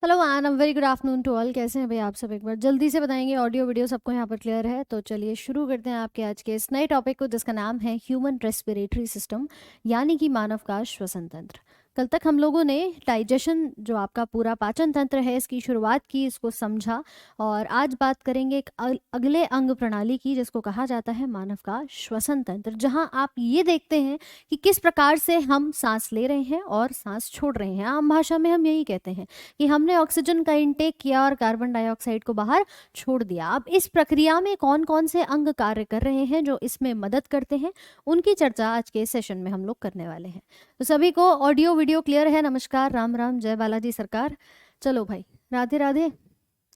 Hello and very good afternoon to all. कैसे हैं भाई आप सब? एक बार जल्दी से बताएंगे। ऑडियो वीडियो सबको यहाँ पर क्लियर है? तो चलिए शुरू करते हैं आपके आज के इस नए टॉपिक को, जिसका नाम है ह्यूमन रेस्पिरेटरी सिस्टम, यानी कि मानव का श्वसन तंत्र। कल तक हम लोगों ने डाइजेशन, जो आपका पूरा पाचन तंत्र है, इसकी शुरुआत की, इसको समझा। और आज बात करेंगे एक अगले अंग प्रणाली की, जिसको कहा जाता है मानव का श्वसन तंत्र, जहाँ आप ये देखते हैं कि किस प्रकार से हम सांस ले रहे हैं और सांस छोड़ रहे हैं। आम भाषा में हम यही कहते हैं कि हमने ऑक्सीजन का इंटेक किया और कार्बन डाइऑक्साइड को बाहर छोड़ दिया। अब इस प्रक्रिया में कौन कौन से अंग कार्य कर रहे हैं जो इसमें मदद करते हैं, उनकी चर्चा आज के सेशन में हम लोग करने वाले हैं। तो सभी को ऑडियो वीडियो क्लियर है? नमस्कार, राम राम, जय बालाजी सरकार। चलो भाई, राधे राधे।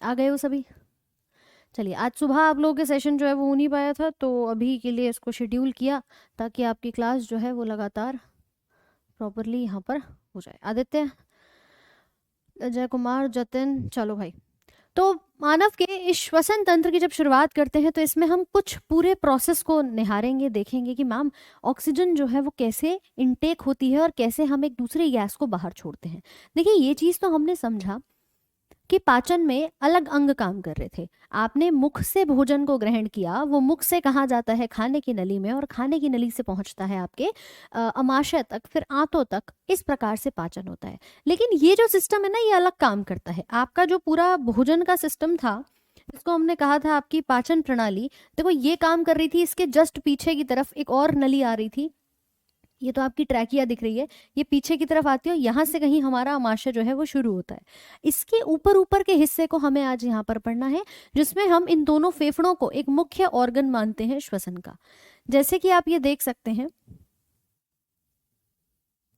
आ गए हो सभी? चलिए, आज सुबह आप लोगों के सेशन जो है वो हो नहीं पाया था, तो अभी के लिए इसको शेड्यूल किया ताकि आपकी क्लास जो है वो लगातार प्रॉपरली यहाँ पर हो जाए। आदित्य, अजय कुमार, जतिन, चलो भाई। तो मानव के इस श्वसन तंत्र की जब शुरुआत करते हैं तो इसमें हम कुछ पूरे प्रोसेस को निहारेंगे, देखेंगे कि मैम ऑक्सीजन जो है वो कैसे इनटेक होती है और कैसे हम एक दूसरे गैस को बाहर छोड़ते हैं। देखिए, ये चीज़ तो हमने समझा कि पाचन में अलग अंग काम कर रहे थे। आपने मुख से भोजन को ग्रहण किया, वो मुख से कहाँ जाता है? खाने की नली में, और खाने की नली से पहुंचता है आपके अमाशय तक, फिर आंतों तक। इस प्रकार से पाचन होता है। लेकिन ये जो सिस्टम है ना, ये अलग काम करता है। आपका जो पूरा भोजन का सिस्टम था, जिसको हमने कहा था आपकी पाचन प्रणाली, देखो ये काम कर रही थी। इसके जस्ट पीछे की तरफ एक और नली आ रही थी। ये तो आपकी ट्रैकिया दिख रही है, ये पीछे की तरफ आती है और यहाँ से कहीं हमारा अमाशय जो है वो शुरू होता है। इसके ऊपर ऊपर के हिस्से को हमें आज यहाँ पर पढ़ना है, जिसमें हम इन दोनों फेफड़ों को एक मुख्य ऑर्गन मानते हैं श्वसन का। जैसे कि आप ये देख सकते हैं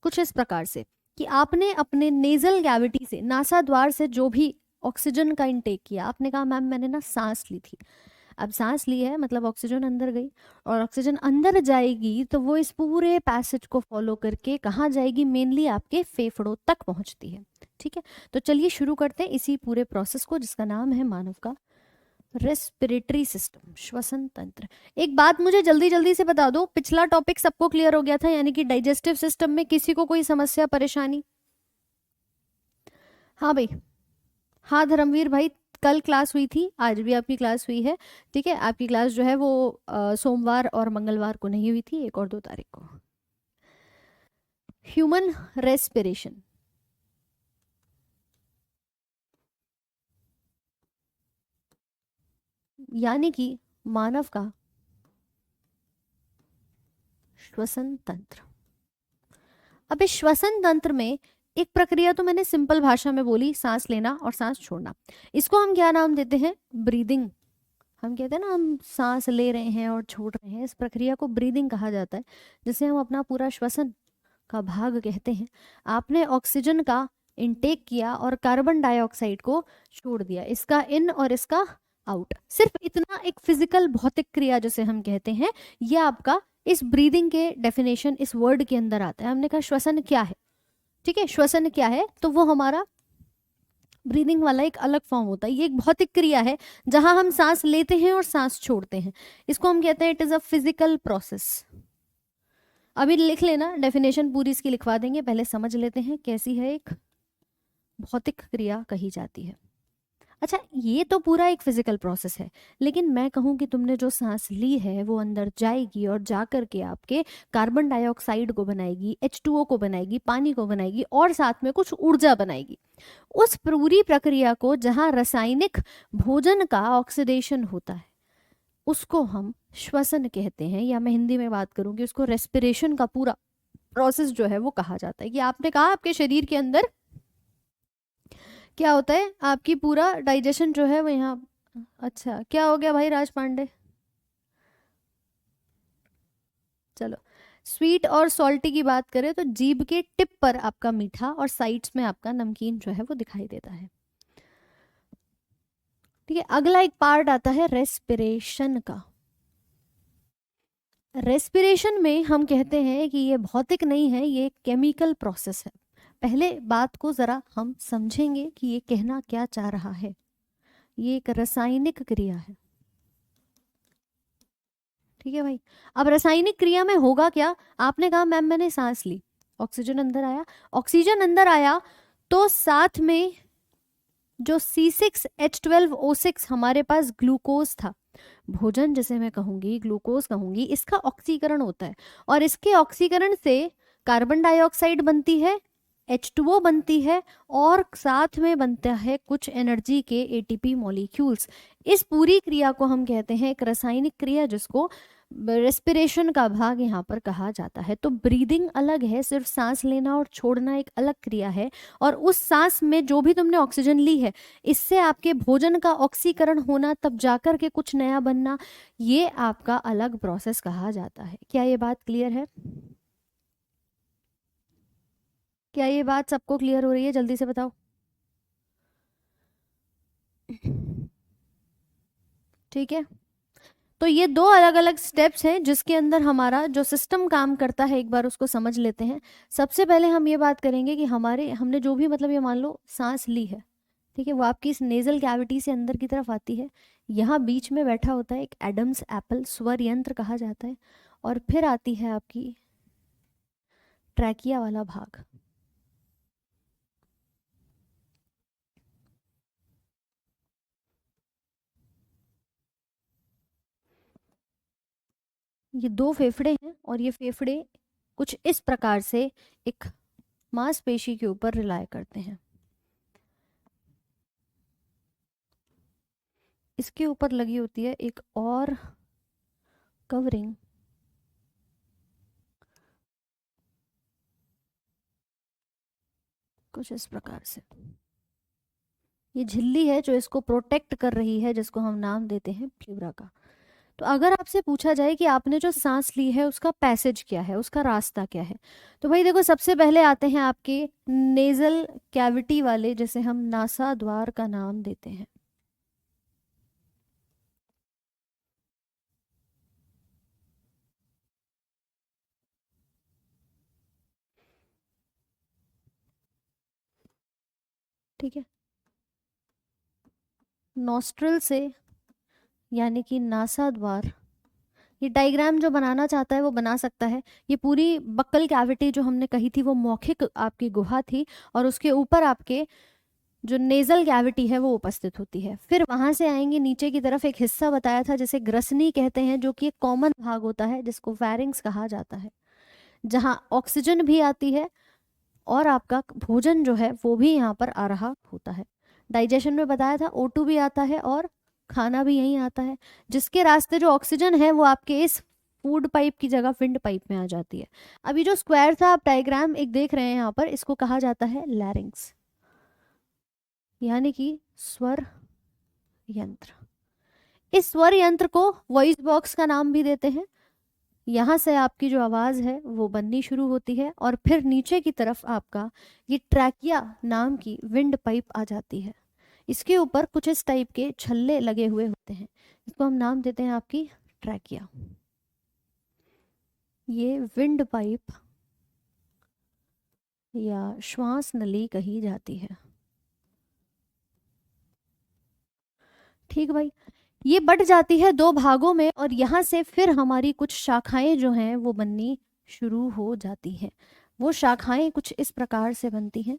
कुछ इस प्रकार से कि आपने अपने नेजल कैविटी से, नासा द्वार से जो भी ऑक्सीजन का इंटेक किया, आपने कहा मैम मैंने ना सांस ली थी। अब सांस ली है मतलब ऑक्सीजन अंदर गई, और ऑक्सीजन अंदर जाएगी तो वो इस पूरे पैसेज को फॉलो करके कहाँ जाएगी? मेनली आपके फेफड़ों तक पहुंचती है। ठीक है, तो चलिए शुरू करते हैं इसी पूरे प्रोसेस को, जिसका नाम है मानव का रेस्पिरेटरी सिस्टम, श्वसन तंत्र। एक बात मुझे जल्दी जल्दी से बता दो, पिछला टॉपिक सबको क्लियर हो गया था, यानी कि डाइजेस्टिव सिस्टम में किसी को कोई समस्या परेशानी? हाँ भाई, हाँ धर्मवीर भाई, कल क्लास हुई थी, आज भी आपकी क्लास हुई है। ठीक है, आपकी क्लास जो है वो सोमवार और मंगलवार को नहीं हुई थी, 1 और 2 तारीख को। ह्यूमन रेस्पिरेशन, यानी कि मानव का श्वसन तंत्र। अब इस श्वसन तंत्र में एक प्रक्रिया तो मैंने सिंपल भाषा में बोली, सांस लेना और सांस छोड़ना। इसको हम क्या नाम देते हैं? ब्रीदिंग। हम कहते हैं ना, हम सांस ले रहे हैं और छोड़ रहे हैं, इस प्रक्रिया को ब्रीदिंग कहा जाता है, जिसे हम अपना पूरा श्वसन का भाग कहते हैं। आपने ऑक्सीजन का इनटेक किया और कार्बन डाइऑक्साइड को छोड़ दिया, इसका इन और इसका आउट। सिर्फ इतना एक फिजिकल भौतिक क्रिया जिसे हम कहते हैं, यह आपका इस ब्रीदिंग के डेफिनेशन इस वर्ड के अंदर आता है। हमने कहा श्वसन क्या है? ठीक है, श्वसन क्या है? तो वो हमारा ब्रीदिंग वाला एक अलग फॉर्म होता है। ये एक भौतिक क्रिया है जहां हम सांस लेते हैं और सांस छोड़ते हैं। इसको हम कहते हैं it is a physical process. अभी लिख लेना, डेफिनेशन पूरी इसकी लिखवा देंगे, पहले समझ लेते हैं कैसी है एक भौतिक क्रिया कही जाती है। अच्छा, ये तो पूरा एक फिजिकल प्रोसेस है, लेकिन मैं कहूँ कि तुमने जो सांस ली है वो अंदर जाएगी और जा करके आपके कार्बन डाइऑक्साइड को बनाएगी, H2O को बनाएगी, पानी को बनाएगी, और साथ में कुछ ऊर्जा बनाएगी। उस पूरी प्रक्रिया को, जहाँ रासायनिक भोजन का ऑक्सीडेशन होता है, उसको हम श्वसन कहते हैं, या मैं हिंदी में बात करूंगी उसको रेस्पिरेशन का पूरा प्रोसेस जो है वो कहा जाता है। कि आपने कहा आपके शरीर के अंदर क्या होता है? आपकी पूरा डाइजेशन जो है वो यहाँ। अच्छा, क्या हो गया भाई राज पांडे? चलो, स्वीट और सॉल्टी की बात करें तो जीभ के टिप पर आपका मीठा और साइड्स में आपका नमकीन जो है वो दिखाई देता है। ठीक है, अगला एक पार्ट आता है रेस्पिरेशन का। रेस्पिरेशन में हम कहते हैं कि ये भौतिक नहीं है, ये केमिकल प्रोसेस है। पहले बात को जरा हम समझेंगे कि ये कहना क्या चाह रहा है। ये एक रासायनिक क्रिया है। ठीक है भाई, अब रासायनिक क्रिया में होगा क्या? आपने कहा मैम मैंने सांस ली, ऑक्सीजन अंदर आया। ऑक्सीजन अंदर आया तो साथ में जो C6H12O6 हमारे पास ग्लूकोज था, भोजन जिसे मैं कहूंगी, ग्लूकोज कहूंगी, इसका ऑक्सीकरण होता है और इसके ऑक्सीकरण से कार्बन डाइऑक्साइड बनती है, H2O बनती है और साथ में बनता है कुछ एनर्जी के ATP मॉलिक्यूल्स। इस पूरी क्रिया को हम कहते हैं एक रासायनिक क्रिया, जिसको रेस्पिरेशन का भाग यहाँ पर कहा जाता है। तो ब्रीदिंग अलग है, सिर्फ सांस लेना और छोड़ना एक अलग क्रिया है, और उस सांस में जो भी तुमने ऑक्सीजन ली है, इससे आपके भोजन का ऑक्सीकरण होना, तब जाकर के कुछ नया बनना, ये आपका अलग प्रोसेस कहा जाता है। क्या ये बात क्लियर है? क्या ये बात सबको क्लियर हो रही है? जल्दी से बताओ। ठीक है, तो ये दो अलग अलग स्टेप्स हैं जिसके अंदर हमारा जो सिस्टम काम करता है, एक बार उसको समझ लेते हैं। सबसे पहले हम ये बात करेंगे कि हमने जो भी, मतलब ये मान लो सांस ली है, ठीक है, वो आपकी इस नेजल कैविटी से अंदर की तरफ आती है, यहाँ बीच में बैठा होता है एक एडम्स एप्पल, स्वर यंत्र कहा जाता है, और फिर आती है आपकी ट्रैकिया वाला भाग। ये दो फेफड़े हैं और ये फेफड़े कुछ इस प्रकार से एक मांसपेशी के ऊपर रिलाय करते हैं। इसके ऊपर लगी होती है एक और कवरिंग, कुछ इस प्रकार से। ये झिल्ली है जो इसको प्रोटेक्ट कर रही है, जिसको हम नाम देते हैं प्लीवरा का। तो अगर आपसे पूछा जाए कि आपने जो सांस ली है उसका पैसेज क्या है, उसका रास्ता क्या है, तो भाई देखो, सबसे पहले आते हैं आपके नेजल कैविटी वाले, जिसे हम नासा द्वार का नाम देते हैं। ठीक है, नॉस्ट्रल से, यानी कि नासा द्वार, ये डायग्राम जो बनाना चाहता है वो बना सकता है। ये पूरी बक्कल कैविटी जो हमने कही थी वो मौखिक आपकी गुहा थी, और उसके ऊपर आपके जो नेजल कैविटी है वो उपस्थित होती है। फिर वहां से आएंगे नीचे की तरफ, एक हिस्सा बताया था जिसे ग्रसनी कहते हैं, जो कि एक कॉमन भाग होता है जिसको फैरिंग्स कहा जाता है, जहाँ ऑक्सीजन भी आती है और आपका भोजन जो है वो भी यहाँ पर आ रहा होता है। डाइजेशन में बताया था O2 भी आता है और खाना भी यहीं आता है, जिसके रास्ते जो ऑक्सीजन है वो आपके इस फूड पाइप की जगह विंड पाइप में आ जाती है। अभी जो स्क्वायर था आप डायग्राम एक देख रहे हैं यहाँ पर, इसको कहा जाता है लैरिंग्स, यानी कि स्वर यंत्र। इस स्वर यंत्र को वॉइस बॉक्स का नाम भी देते हैं। यहाँ से आपकी जो आवाज़ है वो बननी शुरू होती है, और फिर नीचे की तरफ आपका ये ट्रैकिया नाम की विंड पाइप आ जाती है। इसके ऊपर कुछ इस टाइप के छल्ले लगे हुए होते हैं, इसको हम नाम देते हैं आपकी ट्रैकिया। ये विंड पाइप या श्वास नली कही जाती है। ठीक भाई, ये बट जाती है दो भागों में, और यहाँ से फिर हमारी कुछ शाखाएं जो हैं वो बननी शुरू हो जाती हैं। वो शाखाएं कुछ इस प्रकार से बनती हैं।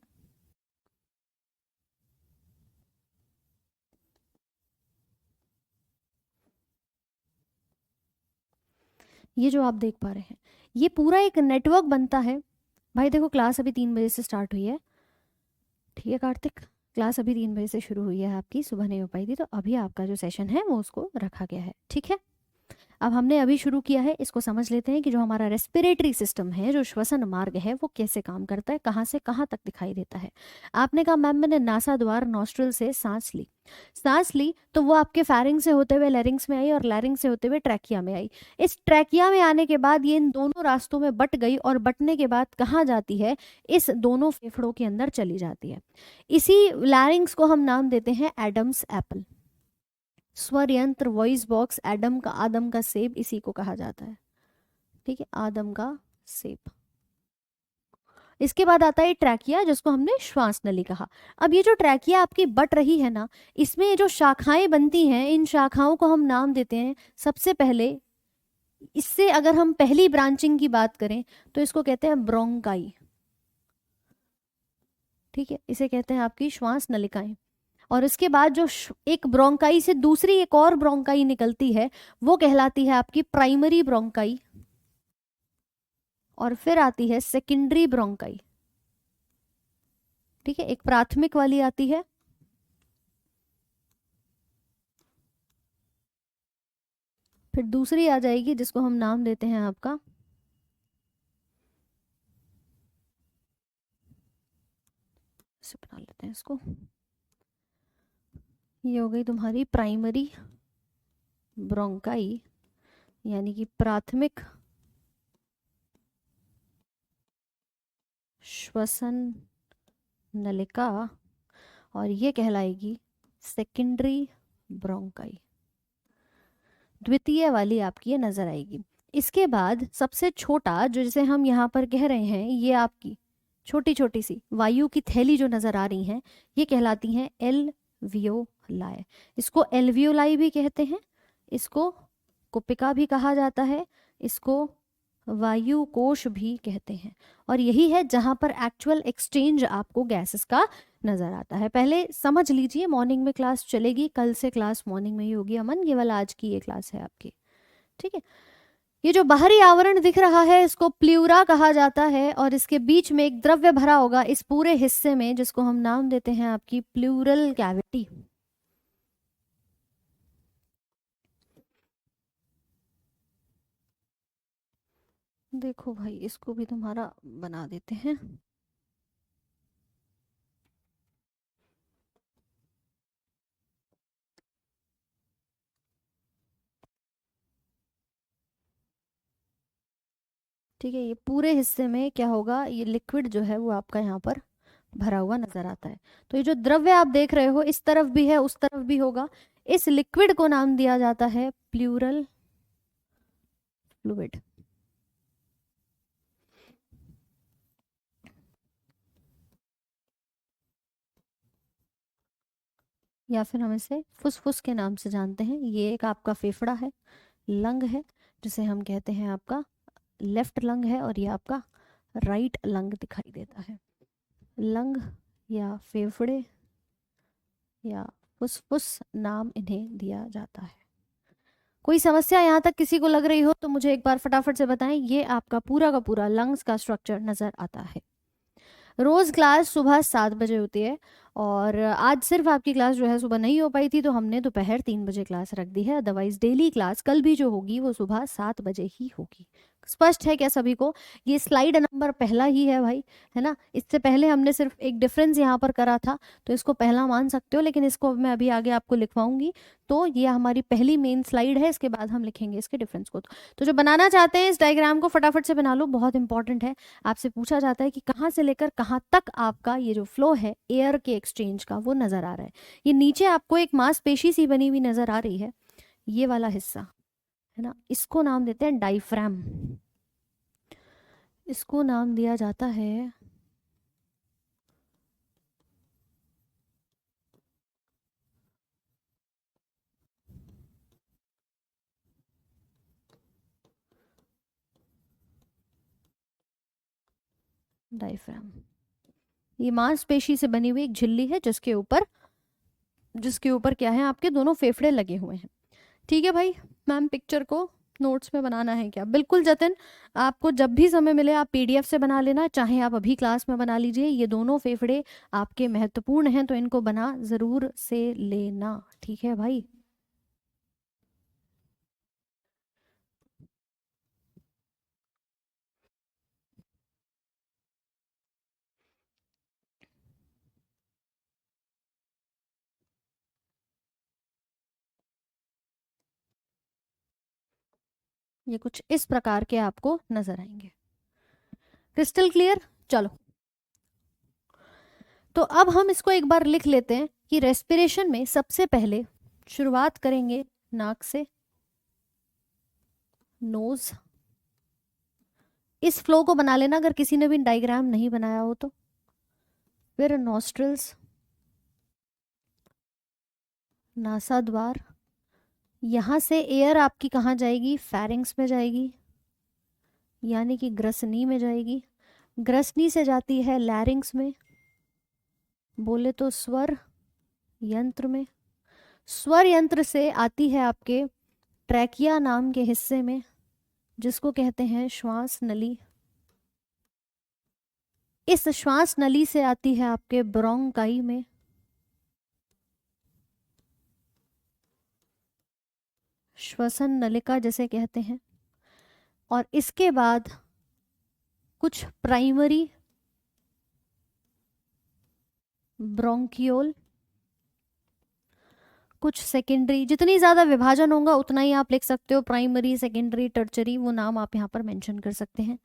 ये जो आप देख पा रहे हैं, ये पूरा एक नेटवर्क बनता है। भाई देखो, क्लास अभी 3 बजे से स्टार्ट हुई है, ठीक है कार्तिक, क्लास अभी 3 बजे से शुरू हुई है आपकी, सुबह नहीं हो पाई थी, तो अभी आपका जो सेशन है वो उसको रखा गया है। ठीक है, अब हमने अभी शुरू किया है, इसको समझ लेते हैं कि जो हमारा रेस्पिरेटरी सिस्टम है, जो श्वसन मार्ग है, वो कैसे काम करता है, कहाँ से कहाँ तक दिखाई देता है। आपने कहा मैम मैंने नासा द्वार नॉस्ट्रल से सांस ली तो वो आपके फैरिंग से होते हुए लैरिंग्स में आई, और लैरिंग से होते हुए ट्रैकिया में आई। इस ट्रैकिया में आने के बाद ये इन दोनों रास्तों में बट गई, और बटने के बाद कहाँ जाती है, इस दोनों फेफड़ों के अंदर चली जाती है। इसी लैरिंग्स को हम नाम देते हैं एडम्स एप्पल। स्वर यंत्र, वॉइस बॉक्स, आदम का सेब, इसी को कहा जाता है। ठीक है, आदम का सेब। इसके बाद आता है ट्रैकिया, जिसको हमने श्वास नली कहा। अब ये जो ट्रैकिया आपकी बट रही है ना, इसमें जो शाखाएं बनती हैं, इन शाखाओं को हम नाम देते हैं, सबसे पहले इससे अगर हम पहली ब्रांचिंग की बात करें तो इसको कहते हैं ब्रोंकाई। ठीक है, इसे कहते हैं आपकी श्वास नलिकाएं। और उसके बाद जो एक ब्रोंकाई से दूसरी एक और ब्रोंकाई निकलती है वो कहलाती है आपकी प्राइमरी ब्रोंकाई, और फिर आती है सेकेंडरी ब्रोंकाई। ठीक है, एक प्राथमिक वाली आती है, फिर दूसरी आ जाएगी जिसको हम नाम देते हैं आपका से बना लेते हैं इसको, ये हो गई तुम्हारी प्राइमरी ब्रोंकाई यानी कि प्राथमिक श्वसन नलिका, और ये कहलाएगी सेकेंडरी ब्रोंकाई। द्वितीय वाली आपकी ये नजर आएगी। इसके बाद सबसे छोटा जो जैसे हम यहाँ पर कह रहे हैं, ये आपकी छोटी छोटी सी वायु की थैली जो नजर आ रही हैं, ये कहलाती हैं एल्वियोलाई। इसको एल्वियोलाई भी कहते हैं, इसको कुपिका भी कहा जाता है, इसको वायु कोश भी कहते हैं। और यही है जहां पर एक्चुअल एक्सचेंज आपको गैसेस का नजर आता है। पहले समझ लीजिए, मॉर्निंग में क्लास चलेगी, कल से क्लास मॉर्निंग में ही होगी अमन, केवल आज की ये क्लास है आपकी। ठीक है, ये जो बाहरी आवरण दिख रहा है इसको प्ल्यूरा कहा जाता है, और इसके बीच में एक द्रव्य भरा होगा इस पूरे हिस्से में, जिसको हम नाम देते हैं आपकी प्लूरल कैविटी। देखो भाई, इसको भी तुम्हारा बना देते हैं। ठीक है, ये पूरे हिस्से में क्या होगा, ये लिक्विड जो है वो आपका यहाँ पर भरा हुआ नजर आता है। तो ये जो द्रव्य आप देख रहे हो इस तरफ भी है उस तरफ भी होगा, इस लिक्विड को नाम दिया जाता है प्लूरल फ्लूइड। या फिर हम इसे फुसफुस के नाम से जानते हैं। ये एक आपका फेफड़ा है, लंग है, जिसे हम कहते हैं आपका लेफ्ट लंग है, और ये आपका राइट लंग दिखाई देता है। लंग या फेफड़े या फुसफुस नाम इन्हें दिया जाता है। कोई समस्या यहाँ तक किसी को लग रही हो तो मुझे एक बार फटाफट से बताएं। ये आपका पूरा का पूरा लंग्स का स्ट्रक्चर नज़र आता है। रोज़ क्लास सुबह 7 बजे होती है, और आज सिर्फ आपकी क्लास जो है सुबह नहीं हो पाई थी तो हमने दोपहर 3 बजे क्लास रख दी है। अदरवाइज डेली क्लास कल भी जो होगी वो सुबह 7 बजे ही होगी। स्पष्ट है क्या सभी को? ये स्लाइड नंबर पहला ही है भाई, है ना। इससे पहले हमने सिर्फ एक डिफरेंस यहाँ पर करा था तो इसको पहला मान सकते हो, लेकिन इसको मैं अभी आगे आपको लिखवाऊंगी। तो ये हमारी पहली मेन स्लाइड है, इसके बाद हम लिखेंगे इसके डिफरेंस को। तो जो बनाना चाहते हैं इस डायग्राम को फटाफट से बना लो, बहुत इंपॉर्टेंट है। आपसे पूछा जाता है कि कहाँ से लेकर कहाँ तक आपका ये जो फ्लो है एयर के एक्सचेंज का वो नज़र आ रहा है। ये नीचे आपको एक मांसपेशी सी बनी हुई नज़र आ रही है, ये वाला हिस्सा है ना, इसको नाम देते हैं डायफ्राम। इसको नाम दिया जाता है डायफ्राम। ये मांसपेशी से बनी हुई एक झिल्ली है जिसके ऊपर क्या है, आपके दोनों फेफड़े लगे हुए हैं। ठीक है भाई, मैम पिक्चर को नोट्स में बनाना है क्या? बिल्कुल जतिन, आपको जब भी समय मिले आप पीडीएफ से बना लेना, चाहे आप अभी क्लास में बना लीजिए। ये दोनों फेफड़े आपके महत्वपूर्ण हैं तो इनको बना ज़रूर से लेना। ठीक है भाई, ये कुछ इस प्रकार के आपको नजर आएंगे। Crystal clear? चलो, तो अब हम इसको एक बार लिख लेते हैं कि रेस्पिरेशन में सबसे पहले शुरुआत करेंगे नाक से, नोज। इस फ्लो को बना लेना अगर किसी ने भी डायग्राम नहीं बनाया हो तो। फिर नॉस्ट्रल्स, नासाद्वार। यहाँ से एयर आपकी कहाँ जाएगी? फेरिंग्स में जाएगी, यानी कि ग्रसनी में जाएगी। ग्रसनी से जाती है लैरिंग्स में, बोले तो स्वर यंत्र में, स्वर यंत्र से आती है आपके ट्रैकिया नाम के हिस्से में, जिसको कहते हैं श्वास नली। इस श्वास नली से आती है आपके ब्रोंकाई में, श्वसन नलिका जिसे कहते हैं। और इसके बाद कुछ प्राइमरी ब्रोंकियोल, कुछ सेकेंडरी। जितनी ज़्यादा विभाजन होगा उतना ही आप लिख सकते हो, प्राइमरी, सेकेंडरी, टर्चरी, वो नाम आप यहाँ पर मेंशन कर सकते हैं।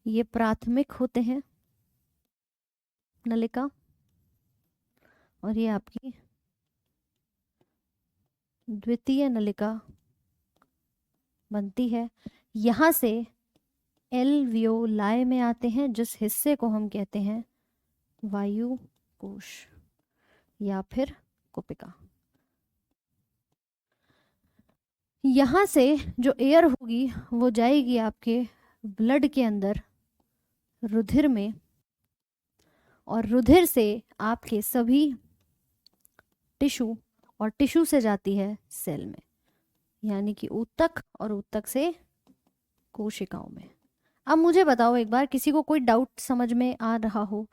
ये प्राथमिक होते हैं नलिका, और ये आपकी द्वितीय नलिका बनती है। यहाँ से एल्वियोलाई में आते हैं, जिस हिस्से को हम कहते हैं वायु कोश या फिर कुपिका। यहाँ से जो एयर होगी वो जाएगी आपके ब्लड के अंदर, रुधिर में, और रुधिर से आपके सभी टिश्यू, और टिश्यू से जाती है सेल में, यानी कि ऊतक, और ऊतक से कोशिकाओं में। अब मुझे बताओ एक बार, किसी को कोई डाउट समझ में आ रहा हो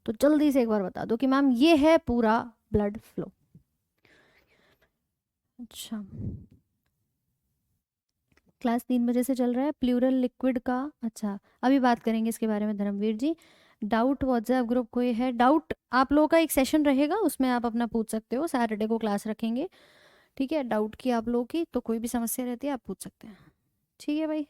तो जल्दी से एक बार बता दो कि मैम ये है पूरा ब्लड फ्लो। अच्छा, क्लास 3 बजे से चल रहा है प्लूरल लिक्विड का। अच्छा, अभी बात करेंगे इसके बारे में धर्मवीर जी। डाउट व्हाट्सएप ग्रुप कोई है डाउट, आप लोगों का एक सेशन रहेगा, उसमें आप अपना पूछ सकते हो। सैटरडे को क्लास रखेंगे, ठीक है। डाउट की आप लोगों की तो कोई भी समस्या रहती है आप पूछ सकते हैं, ठीक है भाई।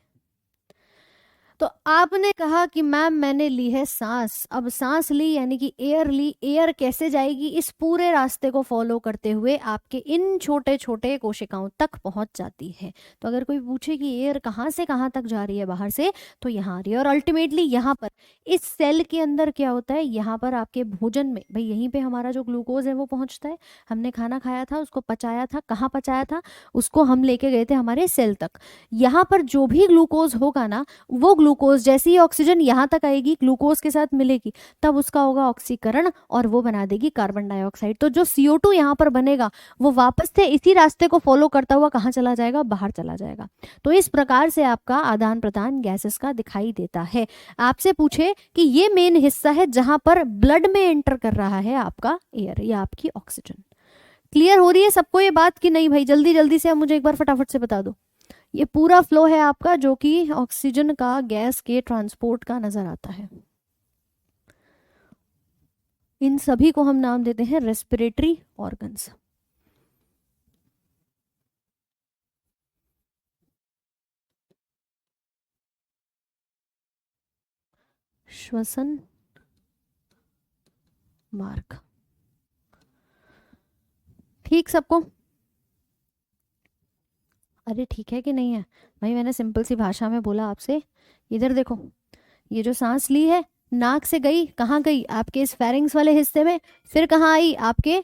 तो आपने कहा कि मैम मैंने ली है सांस, अब सांस ली यानी कि एयर ली, एयर कैसे जाएगी? इस पूरे रास्ते को फॉलो करते हुए आपके इन छोटे छोटे कोशिकाओं तक पहुंच जाती है। तो अगर कोई पूछे कि एयर कहाँ से कहाँ तक जा रही है बाहर से, तो यहाँ आ रही है। और अल्टीमेटली यहाँ पर इस सेल के अंदर क्या होता है, यहाँ पर आपके भोजन में, भाई यहीं पे हमारा जो ग्लूकोज है वो पहुंचता है। हमने खाना खाया था, उसको पचाया था, कहाँ पचाया था, उसको हम लेके गए थे हमारे सेल तक। यहाँ पर जो भी ग्लूकोज होगा ना, वो ग्लूकोज जैसे ही ऑक्सीजन यहाँ तक आएगी, ग्लूकोज के साथ मिलेगी, तब उसका होगा ऑक्सीकरण और वो बना देगी कार्बन डाइऑक्साइड। तो जो CO2 यहाँ पर बनेगा वो वापस से इसी रास्ते को फॉलो करता हुआ कहाँ चला जाएगा, बाहर चला जाएगा। तो इस प्रकार से आपका आदान प्रदान गैसेस का दिखाई देता है। आपसे पूछे कि ये मेन हिस्सा है जहां पर ब्लड में एंटर कर रहा है आपका एयर या आपकी ऑक्सीजन। क्लियर हो रही है सबको ये बात कि नहीं भाई? जल्दी जल्दी से आप मुझे एक बार फटाफट से बता दो। ये पूरा फ्लो है आपका जो कि ऑक्सीजन का गैस के ट्रांसपोर्ट का नजर आता है। इन सभी को हम नाम देते हैं रेस्पिरेटरी ऑर्गन्स। श्वसन मार्ग, ठीक सबको? अरे ठीक है कि नहीं है भाई? मैंने सिंपल सी भाषा में बोला आपसे। इधर देखो, ये जो सांस ली है नाक से गई, कहाँ गई? आपके इस फेरिंग्स वाले हिस्से में, फिर कहाँ आई? आपके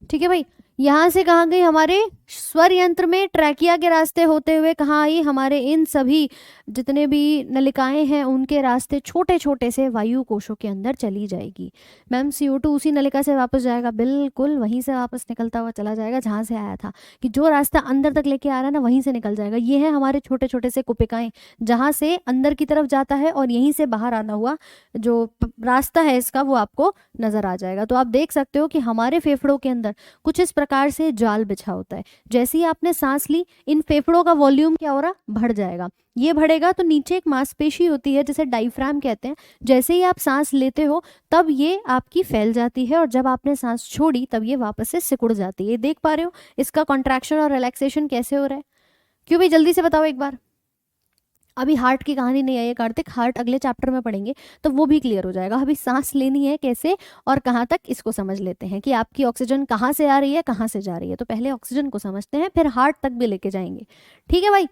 ठीक है भाई। यहाँ से कहाँ गई? हमारे स्वर यंत्र में ट्रैकिया के रास्ते होते हुए कहाँ आई? हमारे इन सभी जितने भी नलिकाएं हैं उनके रास्ते छोटे छोटे से वायु कोशों के अंदर चली जाएगी। मैम CO2 उसी नलिका से वापस जाएगा? बिल्कुल वहीं से वापस निकलता हुआ चला जाएगा जहाँ से आया था। कि जो रास्ता अंदर तक लेके आ रहा है ना, वहीं से निकल जाएगा। ये है हमारे छोटे छोटे से कुपिकाएं, जहाँ से अंदर की तरफ जाता है और यहीं से बाहर आना हुआ जो रास्ता है इसका वो आपको नजर आ जाएगा। तो आप देख सकते हो कि हमारे फेफड़ों के अंदर कुछ इस प्रकार से जाल बिछा होता है। जैसे ही आपने सांस ली, इन फेफड़ों का वॉल्यूम क्या हो रहा? बढ़ जाएगा। ये बढ़ेगा तो नीचे एक मांसपेशी होती है जिसे डायफ्राम कहते हैं। जैसे ही आप सांस लेते हो तब ये आपकी फैल जाती है, और जब आपने सांस छोड़ी तब ये वापस से सिकुड़ जाती है। देख पा रहे हो इसका कॉन्ट्रैक्शन और रिलैक्सेशन कैसे हो रहा है? क्यों भाई? जल्दी से बताओ एक बार। अभी हार्ट की कहानी नहीं आई है कार्तिक, हार्ट अगले चैप्टर में पढ़ेंगे तो वो भी क्लियर हो जाएगा। अभी सांस लेनी है कैसे और कहाँ तक, इसको समझ लेते हैं कि आपकी ऑक्सीजन कहाँ से आ रही है कहाँ से जा रही है। तो पहले ऑक्सीजन को समझते हैं, फिर हार्ट तक भी लेके जाएंगे। ठीक है भाई।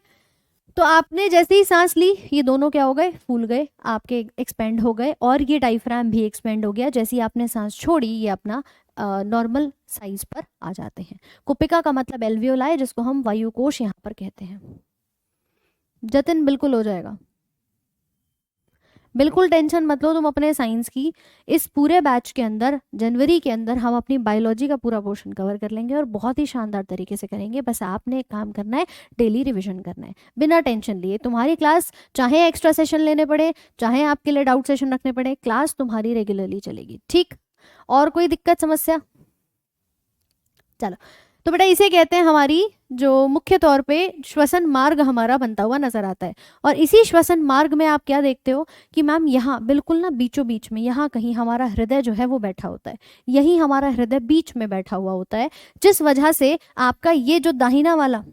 तो आपने जैसे ही सांस ली, ये दोनों क्या हो गए, फूल गए, आपके एक्सपेंड हो गए, और ये डायफ्राम भी एक्सपेंड हो गया। जैसे ही आपने सांस छोड़ी, ये अपना नॉर्मल साइज पर आ जाते हैं। कुपिका का मतलब एल्वियोलाई, जिसको हम वायुकोश यहाँ पर कहते हैं। जतिन बिल्कुल हो जाएगा, बिल्कुल टेंशन मत लो तुम अपने साइंस की। इस पूरे बैच के अंदर जनवरी के अंदर हम अपनी बायोलॉजी का पूरा पोर्शन कवर कर लेंगे और बहुत ही शानदार तरीके से करेंगे। बस आपने एक काम करना है, डेली रिवीजन करना है बिना टेंशन लिए। तुम्हारी क्लास चाहे एक्स्ट्रा सेशन लेने पड़े, चाहे आपके लिए डाउट सेशन रखने पड़े, क्लास तुम्हारी रेगुलरली चलेगी। ठीक, और कोई दिक्कत समस्या? चलो, तो बेटा इसे कहते हैं हमारी जो मुख्य तौर पे श्वसन मार्ग हमारा बनता हुआ नजर आता है। और इसी श्वसन मार्ग में आप क्या देखते हो कि मैम यहाँ बिल्कुल ना बीचों बीच में, यहाँ कहीं हमारा हृदय जो है वो बैठा होता है। यही हमारा हृदय बीच में बैठा हुआ होता है, जिस वजह से आपका ये जो दाहिना वाला,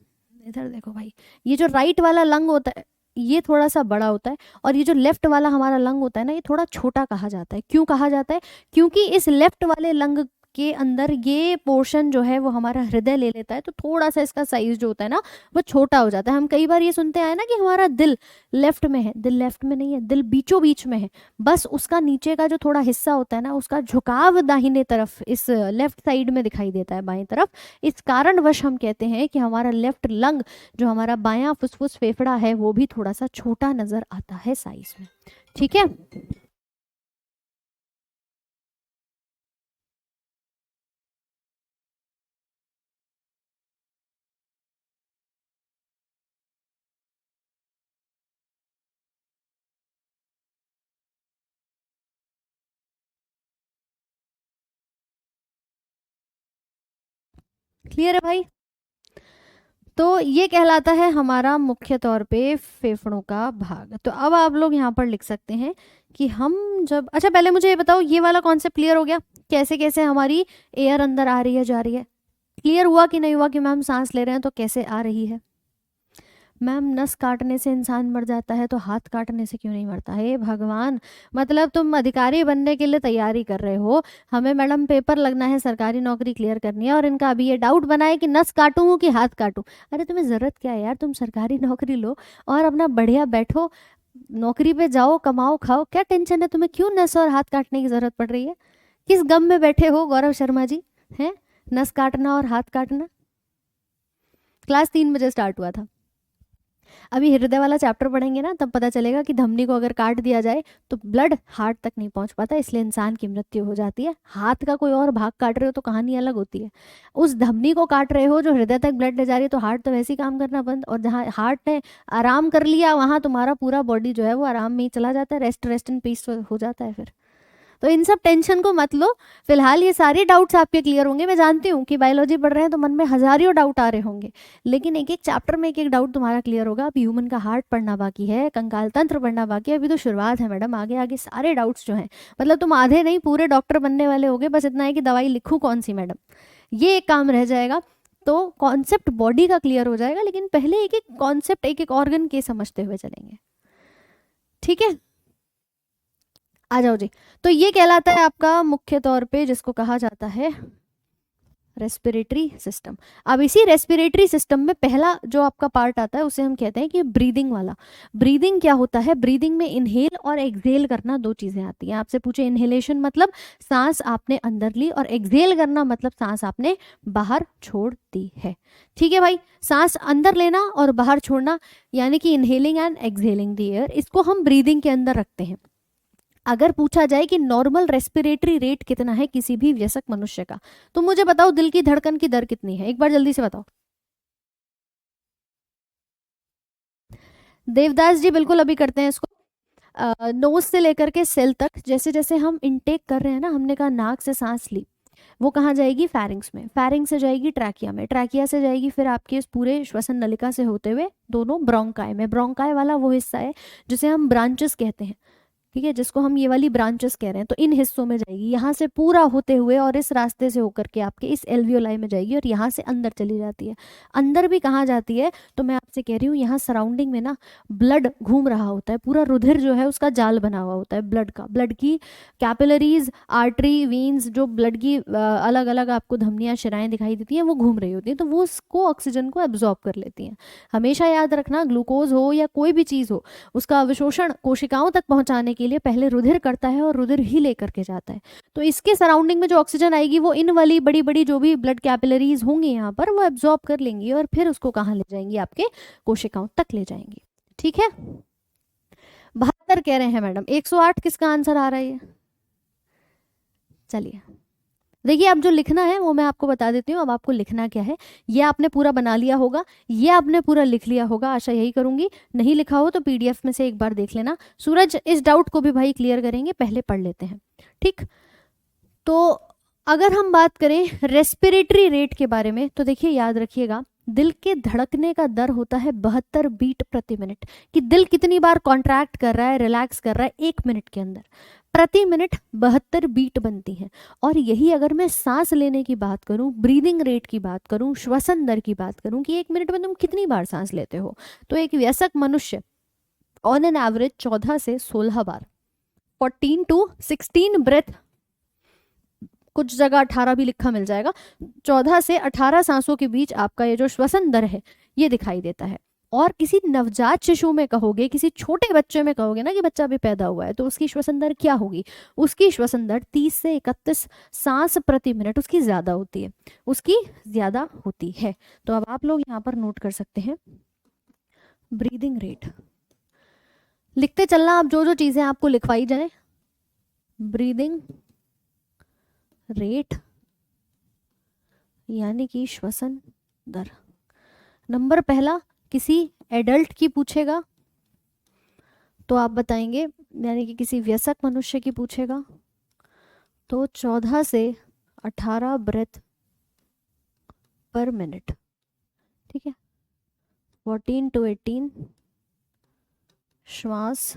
इधर देखो भाई, ये जो राइट वाला लंग होता है ये थोड़ा सा बड़ा होता है, और ये जो लेफ्ट वाला हमारा लंग होता है ना, ये थोड़ा छोटा कहा जाता है। क्यों कहा जाता है? क्योंकि इस लेफ्ट वाले लंग के अंदर ये पोर्शन जो है वो हमारा हृदय ले लेता है, तो थोड़ा सा इसका साइज जो होता है ना वो छोटा हो जाता है। हम कई बार ये सुनते आए ना कि हमारा दिल लेफ्ट में है, दिल लेफ्ट में नहीं है, दिल बीचों बीच में है। बस उसका नीचे का जो थोड़ा हिस्सा होता है ना, उसका झुकाव दाहिने तरफ इस लेफ्ट साइड में दिखाई देता है, बाएं तरफ। इस कारणवश हम कहते हैं कि हमारा लेफ्ट लंग, जो हमारा बायां फुसफुस फेफड़ा है, वो भी थोड़ा सा छोटा नजर आता है साइज में। ठीक है। क्लियर है भाई? तो ये कहलाता है हमारा मुख्य तौर पे फेफड़ों का भाग। तो अब आप लोग यहाँ पर लिख सकते हैं कि हम जब, अच्छा पहले मुझे ये बताओ, ये वाला कॉन्सेप्ट क्लियर हो गया, कैसे कैसे हमारी एयर अंदर आ रही है जा रही है? क्लियर हुआ कि नहीं हुआ कि मैम सांस ले रहे हैं तो कैसे आ रही है? मैम नस काटने से इंसान मर जाता है तो हाथ काटने से क्यों नहीं मरता? हे भगवान, मतलब तुम अधिकारी बनने के लिए तैयारी कर रहे हो, हमें मैडम पेपर लगना है, सरकारी नौकरी क्लियर करनी है, और इनका अभी ये डाउट बना है कि नस काटूं कि हाथ काटूं। अरे तुम्हें ज़रूरत क्या है यार, तुम सरकारी नौकरी लो और अपना बढ़िया बैठो, नौकरी पे जाओ, कमाओ खाओ, क्या टेंशन है तुम्हें? क्यों नस और हाथ काटने की ज़रूरत पड़ रही है? किस गम में बैठे हो गौरव शर्मा जी? हैं, नस काटना और हाथ काटना? क्लास 3 बजे स्टार्ट हुआ था। अभी हृदय वाला चैप्टर पढ़ेंगे ना, तब पता चलेगा कि धमनी को अगर काट दिया जाए तो ब्लड हार्ट तक नहीं पहुंच पाता, इसलिए इंसान की मृत्यु हो जाती है। हाथ का कोई और भाग काट रहे हो तो कहानी अलग होती है। उस धमनी को काट रहे हो जो हृदय तक ब्लड ले जा रही है, तो हार्ट तो वैसे ही काम करना बंद, और जहाँ हार्ट ने आराम कर लिया वहां तुम्हारा पूरा बॉडी जो है वो आराम में ही चला जाता है, रेस्ट रेस्ट इन पीस हो जाता है फिर। तो इन सब टेंशन को मत लो। फिलहाल ये सारे डाउट्स आपके क्लियर होंगे। मैं जानती हूँ कि बायोलॉजी पढ़ रहे हैं तो मन में हजारों डाउट आ रहे होंगे, लेकिन एक एक चैप्टर में एक एक डाउट तुम्हारा क्लियर होगा। अब ह्यूमन का हार्ट पढ़ना बाकी है, कंकाल तंत्र पढ़ना बाकी है, अभी तो शुरुआत है मैडम। आगे आगे सारे डाउट्स जो हैं, मतलब तुम आधे नहीं पूरे डॉक्टर बनने वाले होगे। बस इतना है कि दवाई लिखूँ कौन सी मैडम, ये एक काम रह जाएगा। तो कॉन्सेप्ट बॉडी का क्लियर हो जाएगा, लेकिन पहले एक एक कॉन्सेप्ट, एक एक ऑर्गन के समझते हुए चलेंगे। ठीक है, आ जाओ जी। तो ये कहलाता है आपका मुख्य तौर पे जिसको कहा जाता है रेस्पिरेटरी सिस्टम। अब इसी रेस्पिरेटरी सिस्टम में पहला जो आपका पार्ट आता है उसे हम कहते हैं कि ब्रीदिंग वाला। ब्रीदिंग क्या होता है? ब्रीदिंग में इनहेल और एक्सहेल करना, दो चीजें आती हैं। आपसे पूछे इनहेलेशन मतलब सांस आपने अंदर ली, और एक्सहेल करना मतलब सांस आपने बाहर छोड़ दी है। ठीक है भाई, सांस अंदर लेना और बाहर छोड़ना, यानी कि inhaling and exhaling the air, इसको हम ब्रीदिंग के अंदर रखते हैं। अगर पूछा जाए कि नॉर्मल रेस्पिरेटरी रेट कितना है किसी भी वयस्क मनुष्य का, तो मुझे बताओ दिल की धड़कन की दर कितनी है, एक बार जल्दी से बताओ। देवदास जी बिल्कुल अभी करते हैं इसको। नोज से लेकर के सेल तक, जैसे जैसे हम इनटेक कर रहे हैं ना, हमने कहा नाक से सांस ली, वो कहाँ जाएगी? फैरिंग्स में, फैरिंग से जाएगी ट्रैकिया में, ट्रैकिया से जाएगी फिर आपके इस पूरे श्वसन नलिका से होते हुए दोनों ब्रोंकाई में। ब्रोंकाई वाला वो हिस्सा है जिसे हम ब्रांचेस कहते हैं। ठीक है, जिसको हम ये वाली ब्रांचेस कह रहे हैं, तो इन हिस्सों में जाएगी, यहाँ से पूरा होते हुए और इस रास्ते से होकर के आपके इस एल्वियोलाई में जाएगी और यहाँ से अंदर चली जाती है। अंदर भी कहाँ जाती है, तो मैं आपसे कह रही हूँ यहाँ सराउंडिंग में ना ब्लड घूम रहा होता है, पूरा रुधिर जो है उसका जाल बना हुआ होता है ब्लड का, ब्लड की कैपिलरीज, आर्टरी, वीन्स, जो ब्लड की अलग अलग आपको धमनियाँ, शिराएं दिखाई देती हैं, वो घूम रही होती हैं, तो वो उसको ऑक्सीजन को एब्जॉर्ब कर लेती हैं। हमेशा याद रखना, ग्लूकोज हो या कोई भी चीज़ हो, उसका अवशोषण कोशिकाओं तक पहुंचाने के लिए पहले रुधिर करता है और रुधिर ही लेकर के जाता है। तो इसके सराउंडिंग में जो ऑक्सीजन आएगी वो इन वाली बड़ी बड़ी जो भी ब्लड कैपिलरीज होंगी यहाँ पर, वो एब्जॉर्ब कर लेंगी और फिर उसको कहाँ ले जाएंगी, आपके कोशिकाओं तक ले जाएंगी। ठीक है, 72 कह रहे हैं मैडम, 108 किसका आंसर आ रहा है? चलिए देखिए, अब जो लिखना है वो मैं आपको बता देती हूँ। अब आपको लिखना क्या है, ये आपने पूरा बना लिया होगा, ये आपने पूरा लिख लिया होगा, आशा यही करूंगी। नहीं लिखा हो तो पीडीएफ में से एक बार देख लेना। सूरज इस डाउट को भी भाई क्लियर करेंगे, पहले पढ़ लेते हैं। ठीक, तो अगर हम बात करें रेस्पिरेटरी रेट के बारे में, तो देखिए याद रखिएगा, दिल के धड़कने का दर होता है 72 बीट प्रति मिनट, कि दिल कितनी बार कॉन्ट्रैक्ट कर रहा है, रिलैक्स कर रहा है 1 मिनट के अंदर। प्रति मिनट 72 बीट बनती हैं। और यही अगर मैं सांस लेने की बात करूं, ब्रीदिंग रेट की बात करूं, श्वसन दर की बात करूं कि 1 मिनट में तुम कितनी बार सांस लेते हो, तो एक वयस्क मनुष्य ऑन एन एवरेज 14 से 16 बार, 14 to 16 ब्रेथ, कुछ जगह 18 भी लिखा मिल जाएगा, 14 से 18 सांसों के बीच आपका ये जो श्वसन दर है ये दिखाई देता है। और किसी नवजात शिशु में कहोगे, किसी छोटे बच्चे में कहोगे ना कि बच्चा अभी पैदा हुआ है, तो उसकी श्वसन दर क्या होगी? उसकी श्वसन दर 30 से 31 सांस प्रति मिनट उसकी ज़्यादा होती है, उसकी ज़्यादा होती है। तो अब आप लोग यहाँ पर नोट कर सकते हैं ब्रीदिंग रेट, लिखते चलना आप जो जो चीज़ें आपको लिखवाई जाए। ब्रीदिंग रेट यानी कि श्वसन दर। नंबर पहला किसी एडल्ट की पूछेगा तो आप बताएंगे, यानी कि किसी वयस्क मनुष्य की पूछेगा तो 14 से 18 ब्रेथ पर मिनट। ठीक है, 14 to 18 श्वास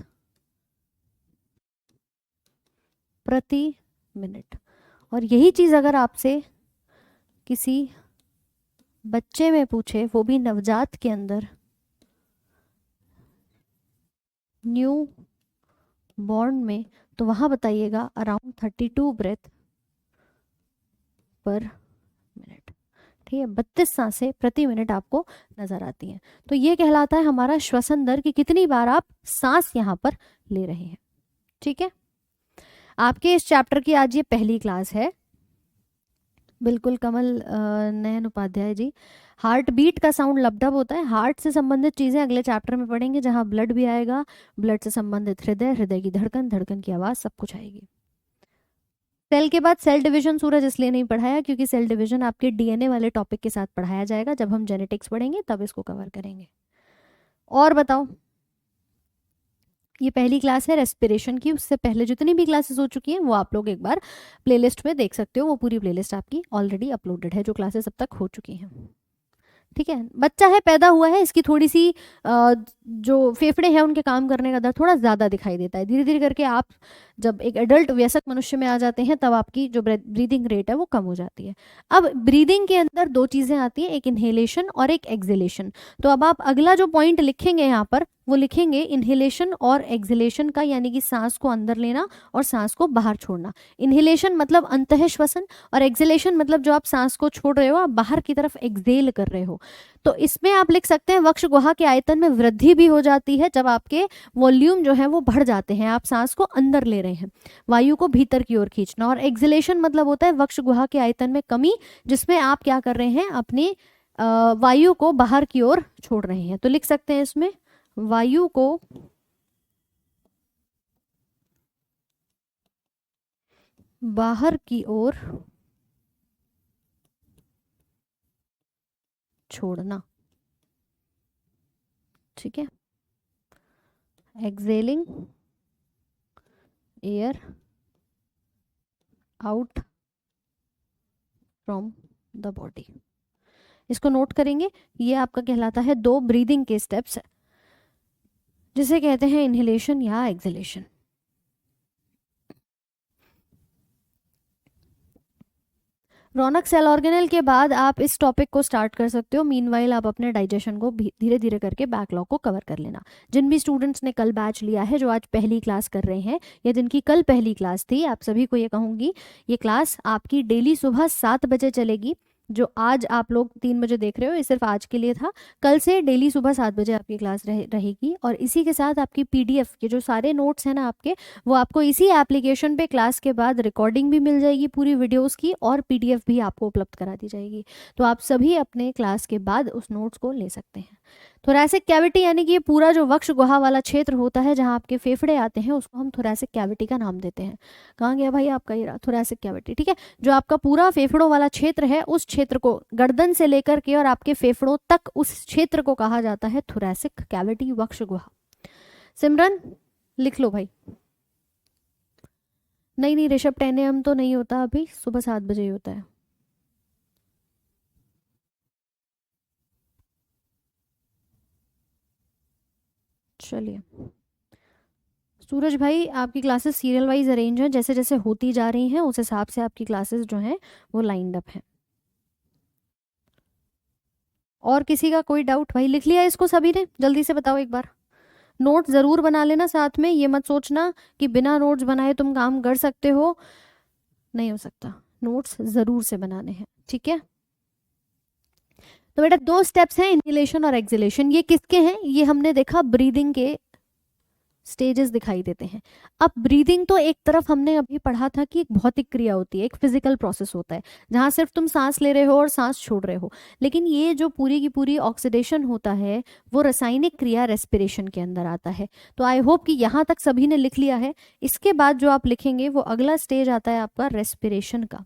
प्रति मिनट। और यही चीज़ अगर आपसे किसी बच्चे में पूछे, वो भी नवजात के अंदर, न्यू बॉर्न में, तो वहाँ बताइएगा अराउंड 32 ब्रेथ पर मिनट। ठीक है, 32 सांसें प्रति मिनट आपको नज़र आती हैं। तो ये कहलाता है हमारा श्वसन दर, कि कितनी बार आप सांस यहाँ पर ले रहे हैं। ठीक है, आपके इस चैप्टर की आज ये पहली क्लास है। बिल्कुल कमल नयन उपाध्याय जी, हार्ट बीट का साउंड लबडब होता है। हार्ट से संबंधित चीज़ें अगले चैप्टर में पढ़ेंगे, जहाँ ब्लड भी आएगा, ब्लड से संबंधित हृदय, हृदय की धड़कन, धड़कन की आवाज़, सब कुछ आएगी। सेल के बाद सेल डिवीजन सूरज इसलिए नहीं पढ़ाया क्योंकि सेल डिवीजन आपके डीएनए वाले टॉपिक के साथ पढ़ाया जाएगा, जब हम जेनेटिक्स पढ़ेंगे तब इसको कवर करेंगे। और बताओ, ये पहली क्लास है रेस्पिरेशन की, उससे पहले जितनी भी क्लासेस हो चुकी हैं वो आप लोग एक बार प्लेलिस्ट में देख सकते हो, वो पूरी प्लेलिस्ट आपकी ऑलरेडी अपलोडेड है, जो क्लासेस अब तक हो चुकी हैं। ठीक है, बच्चा है, पैदा हुआ है, इसकी थोड़ी सी जो फेफड़े हैं उनके काम करने का दर थोड़ा ज़्यादा दिखाई देता है। धीरे धीरे करके आप जब एक एडल्ट वयस्क मनुष्य में आ जाते हैं तब आपकी जो ब्रीदिंग रेट है वो कम हो जाती है। अब ब्रीदिंग के अंदर दो चीज़ें आती हैं, एक इन्हेलेशन और एक एक्सहेलेशन। तो अब आप अगला जो पॉइंट लिखेंगे यहाँ पर, वो लिखेंगे इन्हेलेशन और एक्सहेलेशन का, यानी कि सांस को अंदर लेना और सांस को बाहर छोड़ना। इन्हेलेशन मतलब अंतः श्वसन, और एक्सहेलेशन मतलब जो आप सांस को छोड़ रहे हो, आप बाहर की तरफ एक्सहेल कर रहे हो। तो इसमें आप लिख सकते हैं वक्ष गुहा के आयतन में वृद्धि भी हो जाती है जब आपके वॉल्यूम जो है वो बढ़ जाते हैं, आप सांस को अंदर ले रहे हैं, वायु को भीतर की ओर खींचना। और एक्सहेलेशन मतलब होता है वक्ष गुहा के आयतन में कमी, जिसमें आप क्या कर रहे हैं, अपनी वायु को बाहर की ओर छोड़ रहे हैं। तो लिख सकते हैं इसमें वायु को बाहर की ओर छोड़ना। ठीक है, exhaling air out from the body. इसको नोट करेंगे, ये आपका कहलाता है 2 ब्रीदिंग के स्टेप्स, जिसे कहते हैं इन्हेलेशन या एक्सहेलेशन। रौनक सेल ऑर्गेनेल के बाद आप इस टॉपिक को स्टार्ट कर सकते हो। मीनवाइल आप अपने डाइजेशन को धीरे धीरे करके बैकलॉग को कवर कर लेना। जिन भी स्टूडेंट्स ने कल बैच लिया है, जो आज पहली क्लास कर रहे हैं या जिनकी कल पहली क्लास थी, आप सभी को ये कहूँगी, ये क्लास आपकी डेली सुबह 7 बजे चलेगी। जो आज आप लोग 3 बजे देख रहे हो, ये सिर्फ आज के लिए था। कल से डेली सुबह 7 बजे आपकी क्लास रहेगी। और इसी के साथ आपकी PDF के जो सारे नोट्स हैं ना आपके, वो आपको इसी एप्लीकेशन पे क्लास के बाद रिकॉर्डिंग भी मिल जाएगी पूरी वीडियोस की, और PDF भी आपको उपलब्ध करा दी जाएगी। तो आप सभी अपने क्लास के बाद उस नोट्स को ले सकते हैं। थोरैसिक कैविटी यानी कि ये पूरा जो वक्ष गुहा वाला क्षेत्र होता है जहाँ आपके फेफड़े आते हैं, उसको हम थोरैसिक कैविटी का नाम देते हैं। कहाँ गया भाई आपका ये रहा थोरैसिक कैविटी, ठीक है। जो आपका पूरा फेफड़ों वाला क्षेत्र है, उस क्षेत्र को गर्दन से लेकर के और आपके फेफड़ों तक, उस क्षेत्र को कहा जाता है थोरैसिक कैविटी, वक्ष गुहा। सिमरन लिख लो भाई। नहीं नहीं ऋषभ, 10 AM तो नहीं होता अभी, सुबह 7 बजे ही होता है। चलिए सूरज भाई, आपकी क्लासेस सीरियल वाइज अरेंज हैं, जैसे जैसे होती जा रही हैं उस हिसाब से आपकी क्लासेस जो हैं वो लाइंड अप हैं। और किसी का कोई डाउट? भाई लिख लिया इसको सभी ने? जल्दी से बताओ एक बार। नोट ज़रूर बना लेना साथ में, ये मत सोचना कि बिना नोट्स बनाए तुम काम कर सकते हो, नहीं हो सकता। नोट्स ज़रूर से बनाने हैं, ठीक है। तो बेटा 2 स्टेप्स हैं, इनहेलेशन और एक्सहेलेशन। ये किसके हैं? ये हमने देखा ब्रीदिंग के स्टेजेस दिखाई देते हैं। अब ब्रीदिंग तो एक तरफ हमने अभी पढ़ा था कि एक भौतिक क्रिया होती है, एक फिजिकल प्रोसेस होता है जहाँ सिर्फ तुम सांस ले रहे हो और सांस छोड़ रहे हो। लेकिन ये जो पूरी की पूरी ऑक्सीडेशन होता है, वो रासायनिक क्रिया रेस्पिरेशन के अंदर आता है। तो आई होप कि यहाँ तक सभी ने लिख लिया है। इसके बाद जो आप लिखेंगे वो अगला स्टेज आता है आपका रेस्पिरेशन का,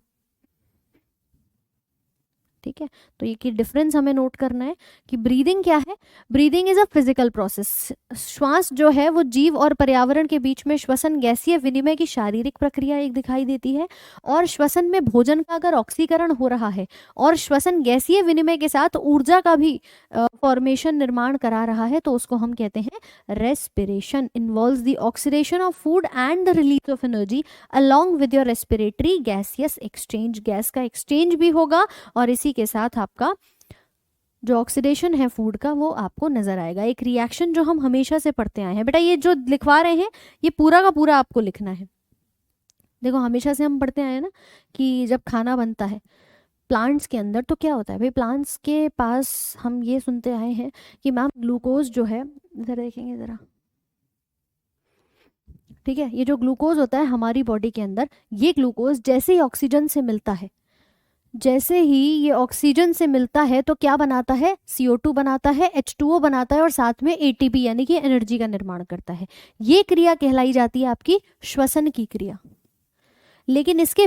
ठीक है। तो ये की डिफरेंस हमें नोट करना है कि ब्रीदिंग क्या है। Breathing is a physical process. श्वास जो है वो जीव और पर्यावरण के बीच में श्वसन गैसीय विनिमय की शारीरिक प्रक्रिया एक दिखाई देती है। और श्वसन में भोजन का अगर ऑक्सीकरण हो रहा है और श्वसन गैसीय विनिमय के साथ ऊर्जा का भी फॉर्मेशन निर्माण करा रहा है, तो उसको हम कहते हैं respiration. Involves the oxidation of food and the release of energy along with your respiratory gaseous exchange. Gas का एक्सचेंज भी होगा और इसी के साथ आपका जो ऑक्सीडेशन है फूड का वो आपको नजर आएगा। एक रिएक्शन जो हम हमेशा से पढ़ते आए हैं। बेटा ये जो लिखवा रहे हैं ये पूरा का पूरा आपको लिखना है। देखो हमेशा से हम पढ़ते आए हैं ना कि जब खाना बनता है प्लांट्स के अंदर, तो क्या होता है भाई, प्लांट्स के पास हम ये सुनते आए हैं कि मैम ग्लूकोज जो है, इधर देखेंगे ज़रा, ठीक है, ये जो ग्लूकोज होता है हमारी बॉडी के अंदर, ये ग्लूकोज जैसे ही ऑक्सीजन से मिलता है, जैसे ही ये ऑक्सीजन से मिलता है तो क्या बनाता है, CO2 बनाता है, H2O बनाता है और साथ में ATP यानी कि एनर्जी का निर्माण करता है। ये क्रिया कहलाई जाती है आपकी श्वसन की क्रिया। लेकिन इसके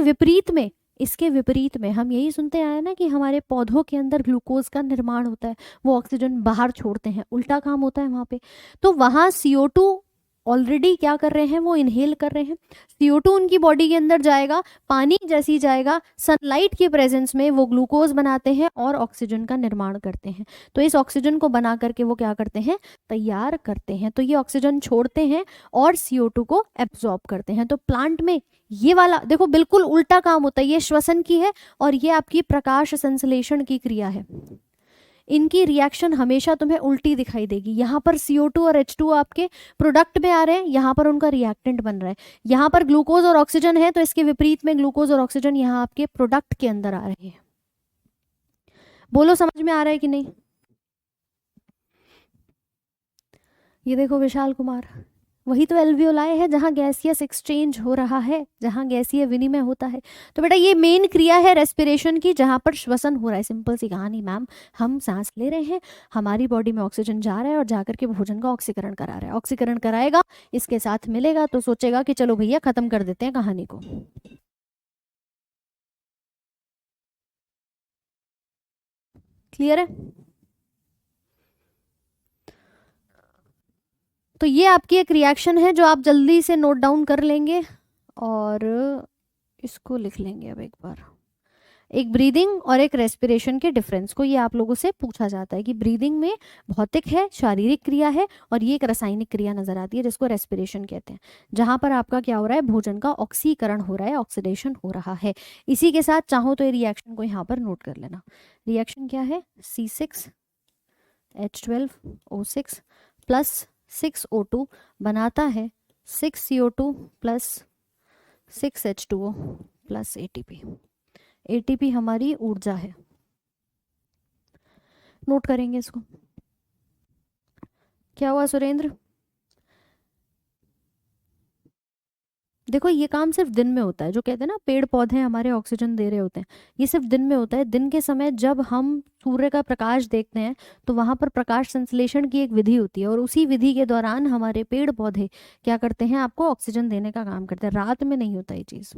विपरीत में हम यही सुनते आए ना कि हमारे पौधों के अंदर ग्लूकोज का निर्माण होता है, वो ऑक्सीजन बाहर छोड़ते हैं, उल्टा काम होता है वहाँ पे। तो वहाँ CO2 ऑलरेडी क्या कर रहे हैं, वो इनहेल कर रहे हैं। CO2 उनकी बॉडी के अंदर जाएगा, पानी जैसे ही जाएगा, सनलाइट की प्रेजेंस में वो ग्लूकोज बनाते हैं और ऑक्सीजन का निर्माण करते हैं। तो इस ऑक्सीजन को बना करके वो क्या करते हैं, तैयार करते हैं। तो ये ऑक्सीजन छोड़ते हैं और CO2 को एब्जॉर्ब करते हैं। तो प्लांट में ये वाला देखो बिल्कुल उल्टा काम होता है। ये श्वसन की है और ये आपकी प्रकाश संश्लेषण की क्रिया है। इनकी रिएक्शन हमेशा तुम्हें उल्टी दिखाई देगी। यहाँ पर CO2 और H2 आपके प्रोडक्ट में आ रहे हैं, यहाँ पर उनका रिएक्टेंट बन रहा है। यहाँ पर ग्लूकोज और ऑक्सीजन है तो इसके विपरीत में ग्लूकोज और ऑक्सीजन यहाँ आपके प्रोडक्ट के अंदर आ रहे हैं। बोलो समझ में आ रहा है कि नहीं? ये देखो विशाल कुमार, वही तो एल्वियोलाई है जहाँ गैसियस एक्सचेंज हो रहा है, जहाँ गैसीय विनिमय होता है। तो बेटा ये मेन क्रिया है रेस्पिरेशन की, जहाँ पर श्वसन हो रहा है। सिंपल सी कहानी मैम, हम सांस ले रहे हैं, हमारी बॉडी में ऑक्सीजन जा रहा है और जाकर के भोजन का ऑक्सीकरण करा रहा है। ऑक्सीकरण कराएगा, इसके साथ मिलेगा तो सोचेगा कि चलो भैया खत्म कर देते हैं कहानी को। क्लियर है? तो ये आपकी एक रिएक्शन है जो आप जल्दी से नोट डाउन कर लेंगे और इसको लिख लेंगे अब एक बार। एक ब्रीदिंग और एक रेस्पिरेशन के डिफरेंस को ये आप लोगों से पूछा जाता है कि ब्रीदिंग में भौतिक है, शारीरिक क्रिया है, और ये एक रासायनिक क्रिया नजर आती है जिसको रेस्पिरेशन कहते हैं, जहां पर आपका क्या हो रहा है, भोजन का ऑक्सीकरण हो रहा है, ऑक्सीडेशन हो रहा है। इसी के साथ चाहो तो ये रिएक्शन को यहाँ पर नोट कर लेना। रिएक्शन क्या है, C6H12O6 प्लस 6O2 बनाता है 6CO2 plus 6H2O plus ATP। ATP हमारी ऊर्जा है, नोट करेंगे इसको। क्या हुआ सुरेंद्र? देखो ये काम सिर्फ दिन में होता है, जो कहते हैं ना पेड़ पौधे हमारे ऑक्सीजन दे रहे होते हैं, ये सिर्फ दिन में होता है। दिन के समय जब हम सूर्य का प्रकाश देखते हैं तो वहां पर प्रकाश संश्लेषण की एक विधि होती है, और उसी विधि के दौरान हमारे पेड़ पौधे क्या करते हैं, आपको ऑक्सीजन देने का काम करते हैं। रात में नहीं होता ये चीज।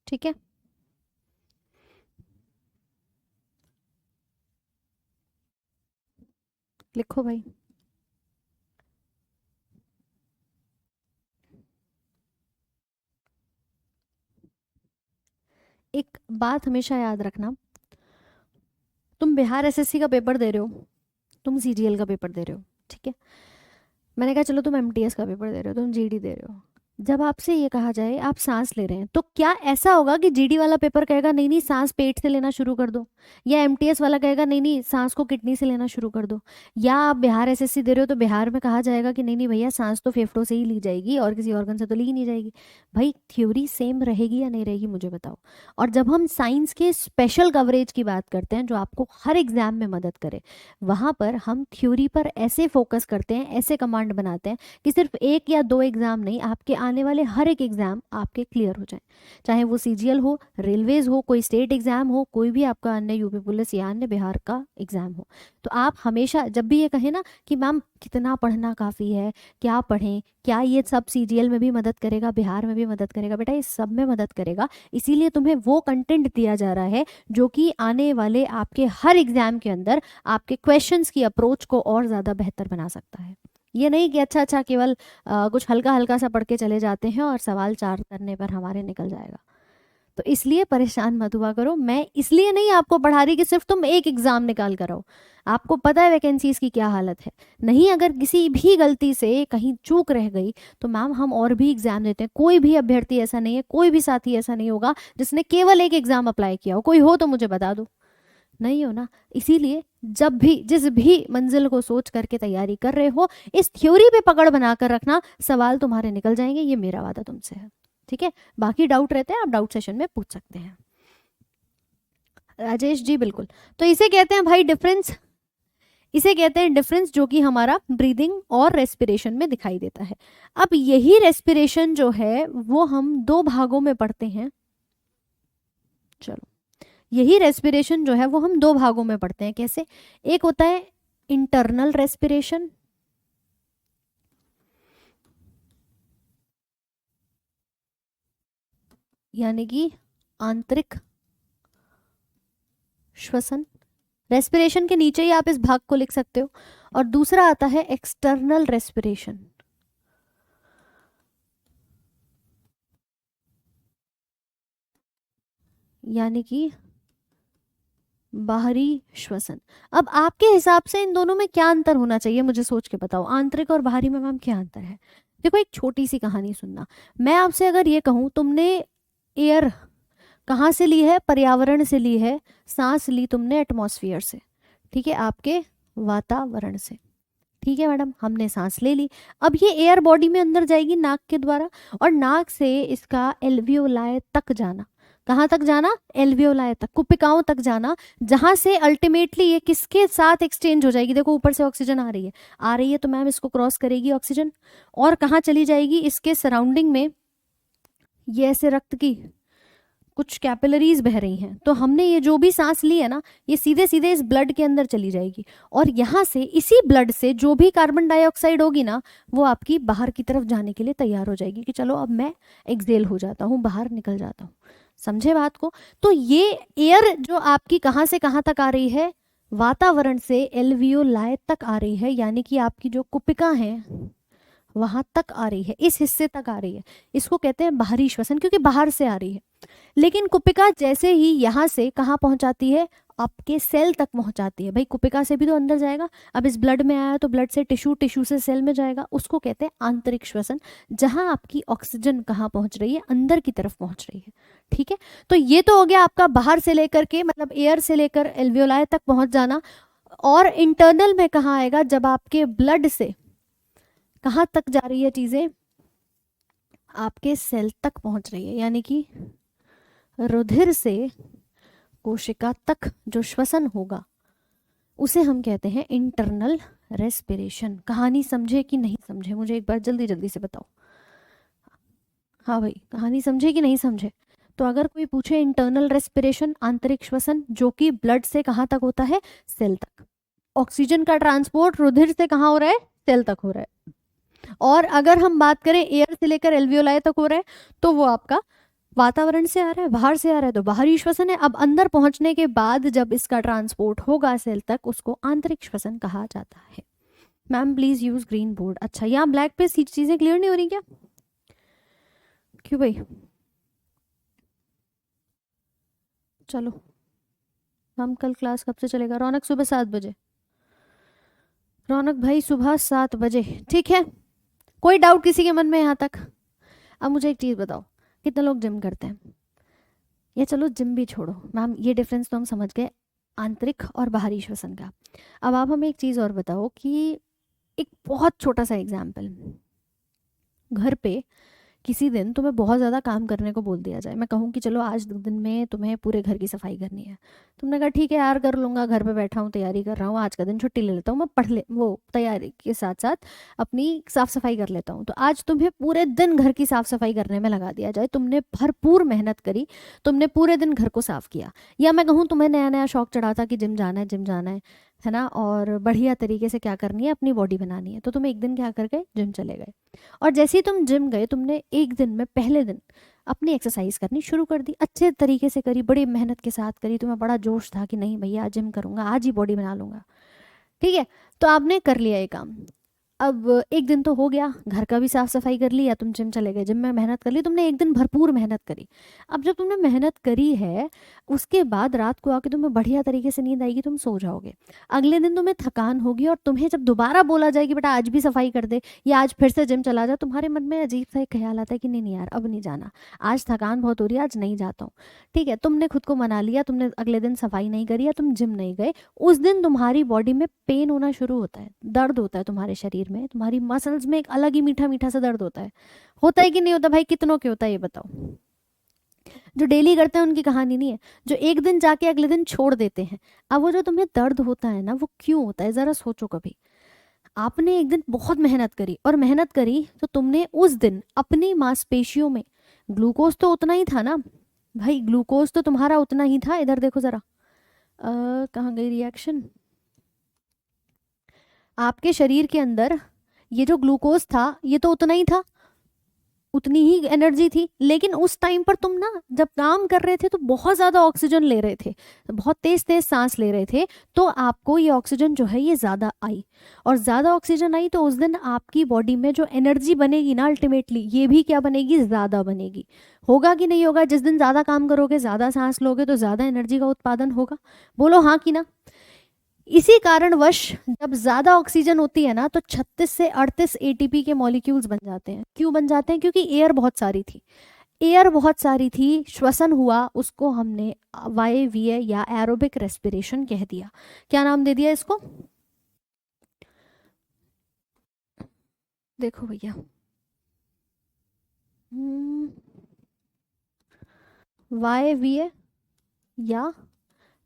ठीक है, लिखो भाई। एक बात हमेशा याद रखना, तुम बिहार एसएससी का पेपर दे रहे हो, तुम सीजीएल का पेपर दे रहे हो, ठीक है, मैंने कहा चलो तुम एमटीएस का पेपर दे रहे हो, तुम जीडी दे रहे हो। जब आपसे ये कहा जाए आप सांस ले रहे हैं, तो क्या ऐसा होगा कि जीडी वाला पेपर कहेगा नहीं नहीं सांस पेट से लेना शुरू कर दो, या एमटीएस वाला कहेगा नहीं नहीं सांस को किडनी से लेना शुरू कर दो? या आप बिहार एसएससी दे रहे हो तो बिहार में कहा जाएगा कि नहीं नहीं भैया सांस तो फेफड़ों से ही ली जाएगी और किसी ऑर्गन से तो ली ही नहीं जाएगी? भाई थ्योरी सेम रहेगी या नहीं रहेगी, मुझे बताओ। और जब हम साइंस के स्पेशल कवरेज की बात करते हैं जो आपको हर एग्जाम में मदद करे, वहां पर हम थ्योरी पर ऐसे फोकस करते हैं, ऐसे कमांड बनाते हैं कि सिर्फ एक या दो एग्जाम नहीं, आपके आने वाले हर एक एग्जाम आपके क्लियर हो जाए, चाहे वो सीजीएल हो, रेलवेज हो, कोई स्टेट एग्जाम हो, कोई भी आपका अन्य यूपी पुलिस या अन्य बिहार का एग्जाम हो। तो आप हमेशा जब भी ये कहें ना कि मैम कितना पढ़ना काफ़ी है, क्या पढ़ें, क्या ये सब सीजीएल में भी मदद करेगा, बिहार में भी मदद करेगा? बेटा ये सब में मदद करेगा, इसीलिए तुम्हें वो कंटेंट दिया जा रहा है जो कि आने वाले आपके हर एग्जाम के अंदर आपके क्वेश्चंस की अप्रोच को और ज़्यादा बेहतर बना सकता है। ये नहीं कि अच्छा अच्छा केवल कुछ हल्का हल्का सा पढ़ के चले जाते हैं और सवाल चार करने पर हमारे निकल जाएगा। तो इसलिए परेशान मत हुआ करो। मैं इसलिए नहीं आपको पढ़ा रही कि सिर्फ तुम एक एग्जाम निकाल कर आओ, आपको पता है वैकेंसीज की क्या हालत है। नहीं, अगर किसी भी गलती से कहीं चूक रह गई तो मैम हम और भी एग्जाम देते हैं। कोई भी अभ्यर्थी ऐसा नहीं है, कोई भी साथी ऐसा नहीं होगा जिसने केवल एक एग्जाम अप्लाई किया हो। कोई हो तो मुझे बता दो, नहीं हो ना। इसीलिए जब भी जिस भी मंजिल को सोच करके तैयारी कर रहे हो, इस थ्योरी पे पकड़ बनाकर रखना, सवाल तुम्हारे निकल जाएंगे, ये मेरा वादा तुमसे है, ठीक है। बाकी डाउट रहते हैं आप डाउट सेशन में पूछ सकते हैं। राजेश जी बिल्कुल, तो इसे कहते हैं भाई डिफरेंस, इसे कहते हैं डिफरेंस जो कि हमारा ब्रीदिंग और रेस्पिरेशन में दिखाई देता है। अब यही रेस्पिरेशन जो है वो हम दो भागों में पढ़ते हैं। चलो, यही रेस्पिरेशन जो है वो हम दो भागों में पढ़ते हैं। कैसे? एक होता है इंटरनल रेस्पिरेशन, यानी कि आंतरिक श्वसन, रेस्पिरेशन के नीचे ही आप इस भाग को लिख सकते हो। और दूसरा आता है एक्सटर्नल रेस्पिरेशन, यानी कि बाहरी श्वसन। अब आपके हिसाब से इन दोनों में क्या अंतर होना चाहिए, मुझे सोच के बताओ। आंतरिक और बाहरी में मैम क्या अंतर है? देखो एक छोटी सी कहानी सुनना। मैं आपसे अगर ये कहूँ तुमने एयर कहाँ से ली है? पर्यावरण से ली है। सांस ली तुमने एटमॉस्फेयर से, ठीक है, आपके वातावरण से। ठीक है मैडम, हमने सांस ले ली। अब ये एयर बॉडी में अंदर जाएगी नाक के द्वारा, और नाक से इसका एल्वियोलाय तक जाना। कहाँ तक जाना? एल्वियोलाय तक, कुपिकाओं तक जाना, जहां से अल्टीमेटली ये किसके साथ एक्सचेंज हो जाएगी? देखो ऊपर से ऑक्सीजन आ रही है तो मैम इसको क्रॉस करेगी ऑक्सीजन, और कहाँ चली जाएगी? इसके सराउंडिंग में ये ऐसे रक्त की कुछ कैपिलरीज बह रही हैं, तो हमने ये जो भी सांस ली है ना, ये सीधे सीधे इस ब्लड के अंदर चली जाएगी, और यहाँ से इसी ब्लड से जो भी कार्बन डाइऑक्साइड होगी ना, वो आपकी बाहर की तरफ जाने के लिए तैयार हो जाएगी कि चलो अब मैं एक्सेल हो जाता हूँ, बाहर निकल जाता हूँ। समझे बात को? तो ये एयर जो आपकी कहाँ से कहाँ तक आ रही है, वातावरण से एल्वियोलाई तक आ रही है, यानी कि आपकी जो कुपिका है वहां तक आ रही है, इस हिस्से तक आ रही है। इसको कहते हैं बाहरी श्वसन, क्योंकि बाहर से आ रही है। लेकिन कुपिका जैसे ही यहाँ से कहाँ पहुंचाती है, आपके सेल तक पहुंचाती है। भाई कुपिका से भी तो अंदर जाएगा, अब इस ब्लड में आया तो ब्लड से टिश्यू, टिश्यू से सेल में जाएगा, उसको कहते हैं आंतरिक श्वसन, जहां आपकी ऑक्सीजन कहाँ पहुंच रही है, अंदर की तरफ पहुंच रही है। ठीक है, तो ये तो हो गया आपका बाहर से लेकर के, मतलब एयर से लेकर एल्वियोलाई तक पहुंच जाना। और इंटरनल में कहाँ आएगा, जब आपके ब्लड से कहाँ तक जा रही है चीजें, आपके सेल तक पहुंच रही है, यानी कि रुधिर से कोशिका तक जो श्वसन होगा उसे हम कहते हैं इंटरनल रेस्पिरेशन। कहानी समझे कि नहीं समझे, मुझे एक बार जल्दी जल्दी से बताओ। हाँ भाई, कहानी समझे कि नहीं समझे? तो अगर कोई पूछे इंटरनल रेस्पिरेशन, आंतरिक श्वसन, जो कि ब्लड से कहाँ तक होता है, सेल तक। ऑक्सीजन का ट्रांसपोर्ट रुधिर से कहाँ हो रहा है, सेल तक हो रहा है। और अगर हम बात करें एयर से लेकर एल्वियोलाई तक हो रहा है, तो वो आपका वातावरण से आ रहा है, बाहर से आ रहा है, तो बाहरी श्वसन है। अब अंदर पहुंचने के बाद जब इसका ट्रांसपोर्ट होगा सेल तक, उसको आंतरिक श्वसन कहा जाता है। Ma'am please use green board. अच्छा, यहाँ ब्लैक पे चीजें क्लियर नहीं हो रही क्या? क्यों भाई? चलो, हम कल क्लास कब से चलेगा? रौनक सुबह 7 बजे। रौनक भाई सुबह 7 बजे, ठीक है। कोई डाउट किसी के मन में यहाँ तक? अब मुझे एक चीज बताओ, कितने लोग जिम करते हैं? या चलो जिम भी छोड़ो मैम, ये डिफरेंस तो हम समझ गए आंतरिक और बाहरी श्वसन का। अब आप हमें एक चीज़ और बताओ कि एक बहुत छोटा सा एग्जाम्पल, घर पे किसी दिन तुम्हें बहुत ज़्यादा काम करने को बोल दिया जाए, मैं कहूँ कि चलो आज दिन में तुम्हें पूरे घर की सफाई करनी है। तुमने कहा ठीक है यार कर लूँगा, घर पे बैठा हूँ, तैयारी कर रहा हूँ, आज का दिन छुट्टी ले लेता हूँ, मैं पढ़ ले वो तैयारी के साथ साथ अपनी साफ़ सफाई कर लेता हूँ। तो आज तुम्हें पूरे दिन घर की साफ़ सफाई करने में लगा दिया जाए, तुमने भरपूर मेहनत करी, तुमने पूरे दिन घर को साफ़ किया। या मैं कहूँ तुम्हें नया नया शौक चढ़ा था कि जिम जाना है, जिम जाना है ना, और बढ़िया तरीके से क्या करनी है, अपनी बॉडी बनानी है, तो तुम एक दिन क्या कर गए, जिम चले गए। और जैसे ही तुम जिम गए, तुमने एक दिन में पहले दिन अपनी एक्सरसाइज करनी शुरू कर दी, अच्छे तरीके से करी, बड़ी मेहनत के साथ करी, तुम्हें बड़ा जोश था कि नहीं भैया आज जिम करूंगा, आज ही बॉडी बना लूंगा। ठीक है, तो आपने कर लिया ये काम। अब एक दिन तो हो गया, घर का भी साफ सफाई कर ली, या तुम जिम चले गए, जिम में मेहनत कर ली, तुमने एक दिन भरपूर मेहनत करी। अब जब तुमने मेहनत करी है, उसके बाद रात को आके तुम्हें बढ़िया तरीके से नींद आएगी, तुम सो जाओगे। अगले दिन तुम्हें थकान होगी, और तुम्हें जब दोबारा बोला जाएगी बेटा आज भी सफाई कर दे, या आज फिर से जिम चला जा, तुम्हारे मन में अजीब सा एक ख्याल आता है कि नहीं नहीं यार अब नहीं जाना, आज थकान बहुत हो रही है, आज नहीं जाता हूँ। ठीक है, तुमने खुद को मना लिया, तुमने अगले दिन सफाई नहीं करी, या तुम जिम नहीं गए। उस दिन तुम्हारी बॉडी में पेन होना शुरू होता है, दर्द होता है तुम्हारे शरीर में, तुम्हारी मसल्स में एक अलग ही मीठा मीठा सा दर्द होता है कि नहीं होता भाई? कितनों के होता है ये बताओ? जो डेली करते हैं उनकी कहानी नहीं है, जो एक दिन जाके अगले दिन छोड़ देते हैं। अब वो जो तुम्हें दर्द होता है ना, वो क्यों होता है जरा सोचो कभी। आपने एक दिन बहुत मेहनत करी, और मेहनत करी तो तुमने उस दिन अपनी मांसपेशियों में ग्लूकोज तो उतना ही था ना भाई, ग्लूकोज तो तुम्हारा उतना ही था। इधर देखो जरा, कहाँ गई रिएक्शन? आपके शरीर के अंदर ये जो ग्लूकोज था ये तो उतना ही था, उतनी ही एनर्जी थी। लेकिन उस टाइम पर तुम ना जब काम कर रहे थे तो बहुत ज़्यादा ऑक्सीजन ले रहे थे, बहुत तेज तेज सांस ले रहे थे, तो आपको ये ऑक्सीजन जो है ये ज़्यादा आई। और ज़्यादा ऑक्सीजन आई तो उस दिन आपकी बॉडी में जो एनर्जी बनेगी ना, अल्टीमेटली ये भी क्या बनेगी, ज़्यादा बनेगी। होगा कि नहीं होगा? जिस दिन ज़्यादा काम करोगे, ज़्यादा सांस लोगे, तो ज़्यादा एनर्जी का उत्पादन होगा। बोलो हाँ कि ना? इसी कारणवश जब ज्यादा ऑक्सीजन होती है ना, तो 36 से 38 एटीपी के मॉलिक्यूल्स बन जाते हैं। क्यों बन जाते हैं? क्योंकि एयर बहुत सारी थी, एयर बहुत सारी थी, श्वसन हुआ, उसको हमने वायवीय या एरोबिक रेस्पिरेशन कह दिया। क्या नाम दे दिया इसको? देखो भैया, वायवीय या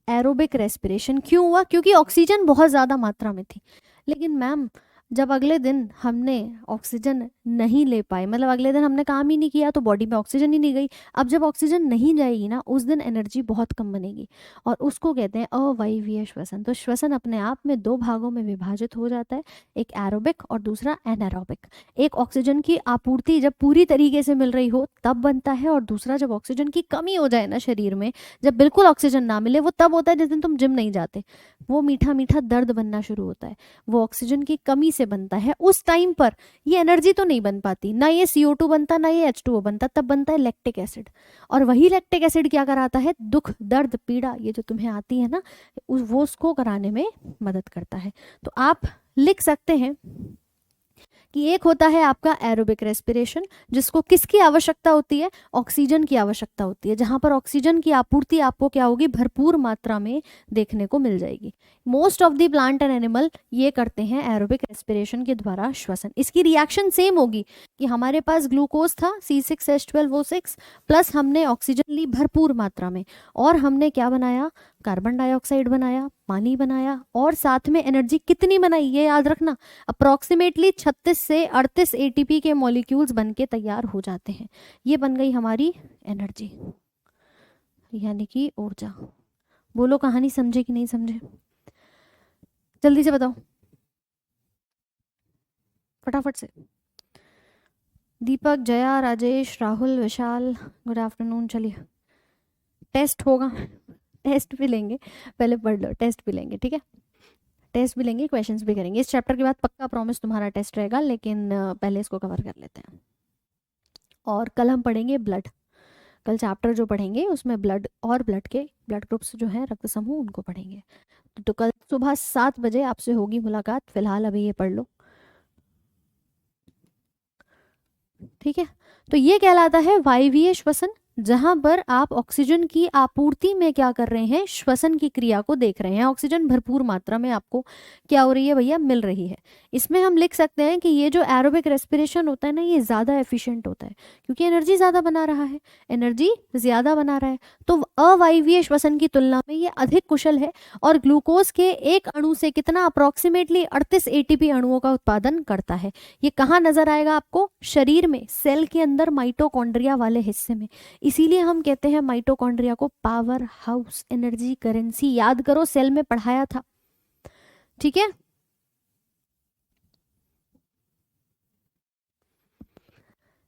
एरोबिक रेस्पिरेशन क्यों हुआ? क्योंकि ऑक्सीजन बहुत ज़्यादा मात्रा में थी। लेकिन मैम जब अगले दिन हमने ऑक्सीजन नहीं ले पाए, मतलब अगले दिन हमने काम ही नहीं किया तो बॉडी में ऑक्सीजन ही नहीं गई। अब जब ऑक्सीजन नहीं जाएगी ना, उस दिन एनर्जी बहुत कम बनेगी और उसको कहते हैं अवायवीय श्वसन। तो श्वसन अपने आप में दो भागों में विभाजित हो जाता है, एक एरोबिक और दूसरा एनारोबिक। एक ऑक्सीजन की आपूर्ति जब पूरी तरीके से मिल रही हो तब बनता है, और दूसरा जब ऑक्सीजन की कमी हो जाए ना शरीर में, जब बिल्कुल ऑक्सीजन ना मिले, वो तब होता है जिस दिन तुम जिम नहीं जाते। वो मीठा मीठा दर्द बनना शुरू होता है, वो ऑक्सीजन की कमी से बनता है। उस टाइम पर ये एनर्जी तो नहीं बन पाती, ना ये CO2 बनता ना ये H2O बनता, तब बनता है लैक्टिक एसिड। और वही लैक्टिक एसिड क्या कराता है, दुख दर्द पीड़ा ये जो तुम्हें आती है ना, वो उसको कराने में मदद करता है। तो आप लिख सकते हैं कि एक होता है आपका एरोबिक रेस्पिरेशन, जिसको किसकी आवश्यकता होती है, ऑक्सीजन की आवश्यकता होती है, जहां पर ऑक्सीजन की आपूर्ति आपको क्या होगी, भरपूर मात्रा में देखने को मिल जाएगी। Most of the plant and animal ये करते हैं एरोबिक रेस्पिरेशन के द्वारा श्वसन। इसकी रिएक्शन सेम होगी कि हमारे पास ग्लूकोज था C6H12O6 प्लस हमने ऑक्सीजन ली भरपूर मात्रा में, और हमने क्या बनाया, कार्बन डाइऑक्साइड बनाया, पानी बनाया, और साथ में एनर्जी कितनी बनाई ये याद रखना, अप्रोक्सीमेटली 36 से 38 ATP के मॉलिक्यूल्स बन के तैयार हो जाते हैं। ये बन गई हमारी एनर्जी, यानी कि ऊर्जा। बोलो कहानी समझे कि नहीं समझे, जल्दी से बताओ फटाफट से। दीपक, जया, राजेश, राहुल, विशाल, गुड आफ्टरनून। चलिए टेस्ट होगा, टेस्ट भी लेंगे, पहले पढ़ लो, टेस्ट भी लेंगे, ठीक है, टेस्ट भी लेंगे, क्वेश्चंस भी करेंगे। इस चैप्टर के बाद पक्का प्रॉमिस तुम्हारा टेस्ट रहेगा, लेकिन पहले इसको कवर कर लेते हैं। और कल हम पढ़ेंगे ब्लड, कल चैप्टर जो पढ़ेंगे उसमें ब्लड और ब्लड के ब्लड ग्रुप्स जो हैं, रक्त समूह, उनको पढ़ेंगे। तो कल सुबह 7 बजे आपसे होगी मुलाकात। फिलहाल अभी ये पढ़ लो, ठीक है। तो ये कहलाता है वायवीय श्वसन, जहां पर आप ऑक्सीजन की आपूर्ति में क्या कर रहे हैं, श्वसन की क्रिया को देख रहे हैं। ऑक्सीजन भरपूर मात्रा में आपको क्या हो रही है भैया, मिल रही है। इसमें हम लिख सकते हैं कि ये जो एरोबिक रेस्पिरेशन होता है ना, ये ज़्यादा एफिशिएंट होता है, क्योंकि एनर्जी ज़्यादा बना रहा है, एनर्जी ज़्यादा बना रहा है। तो अवायवीय श्वसन की तुलना में ये अधिक कुशल है, और ग्लूकोज के एक अणु से कितना, अप्रोक्सीमेटली 38 ATP अणुओं का उत्पादन करता है। ये कहाँ नजर आएगा आपको, शरीर में, सेल के अंदर, माइटोकॉन्ड्रिया वाले हिस्से में। इसीलिए हम कहते हैं माइटोकॉन्ड्रिया को पावर हाउस, एनर्जी करेंसी। याद करो, सेल में पढ़ाया था, ठीक है।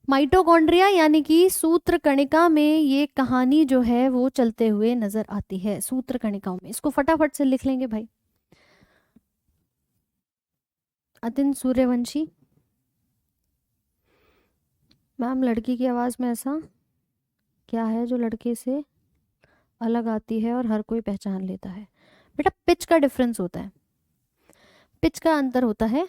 माइटोकॉन्ड्रिया यानी कि सूत्र कणिका में ये कहानी जो है वो चलते हुए नजर आती है, सूत्र कणिकाओं में। इसको फटाफट से लिख लेंगे भाई। अतिन सूर्यवंशी, मैम लड़की की आवाज में ऐसा क्या है जो लड़के से अलग आती है और हर कोई पहचान लेता है? बेटा पिच का डिफरेंस होता है, पिच का अंतर होता है।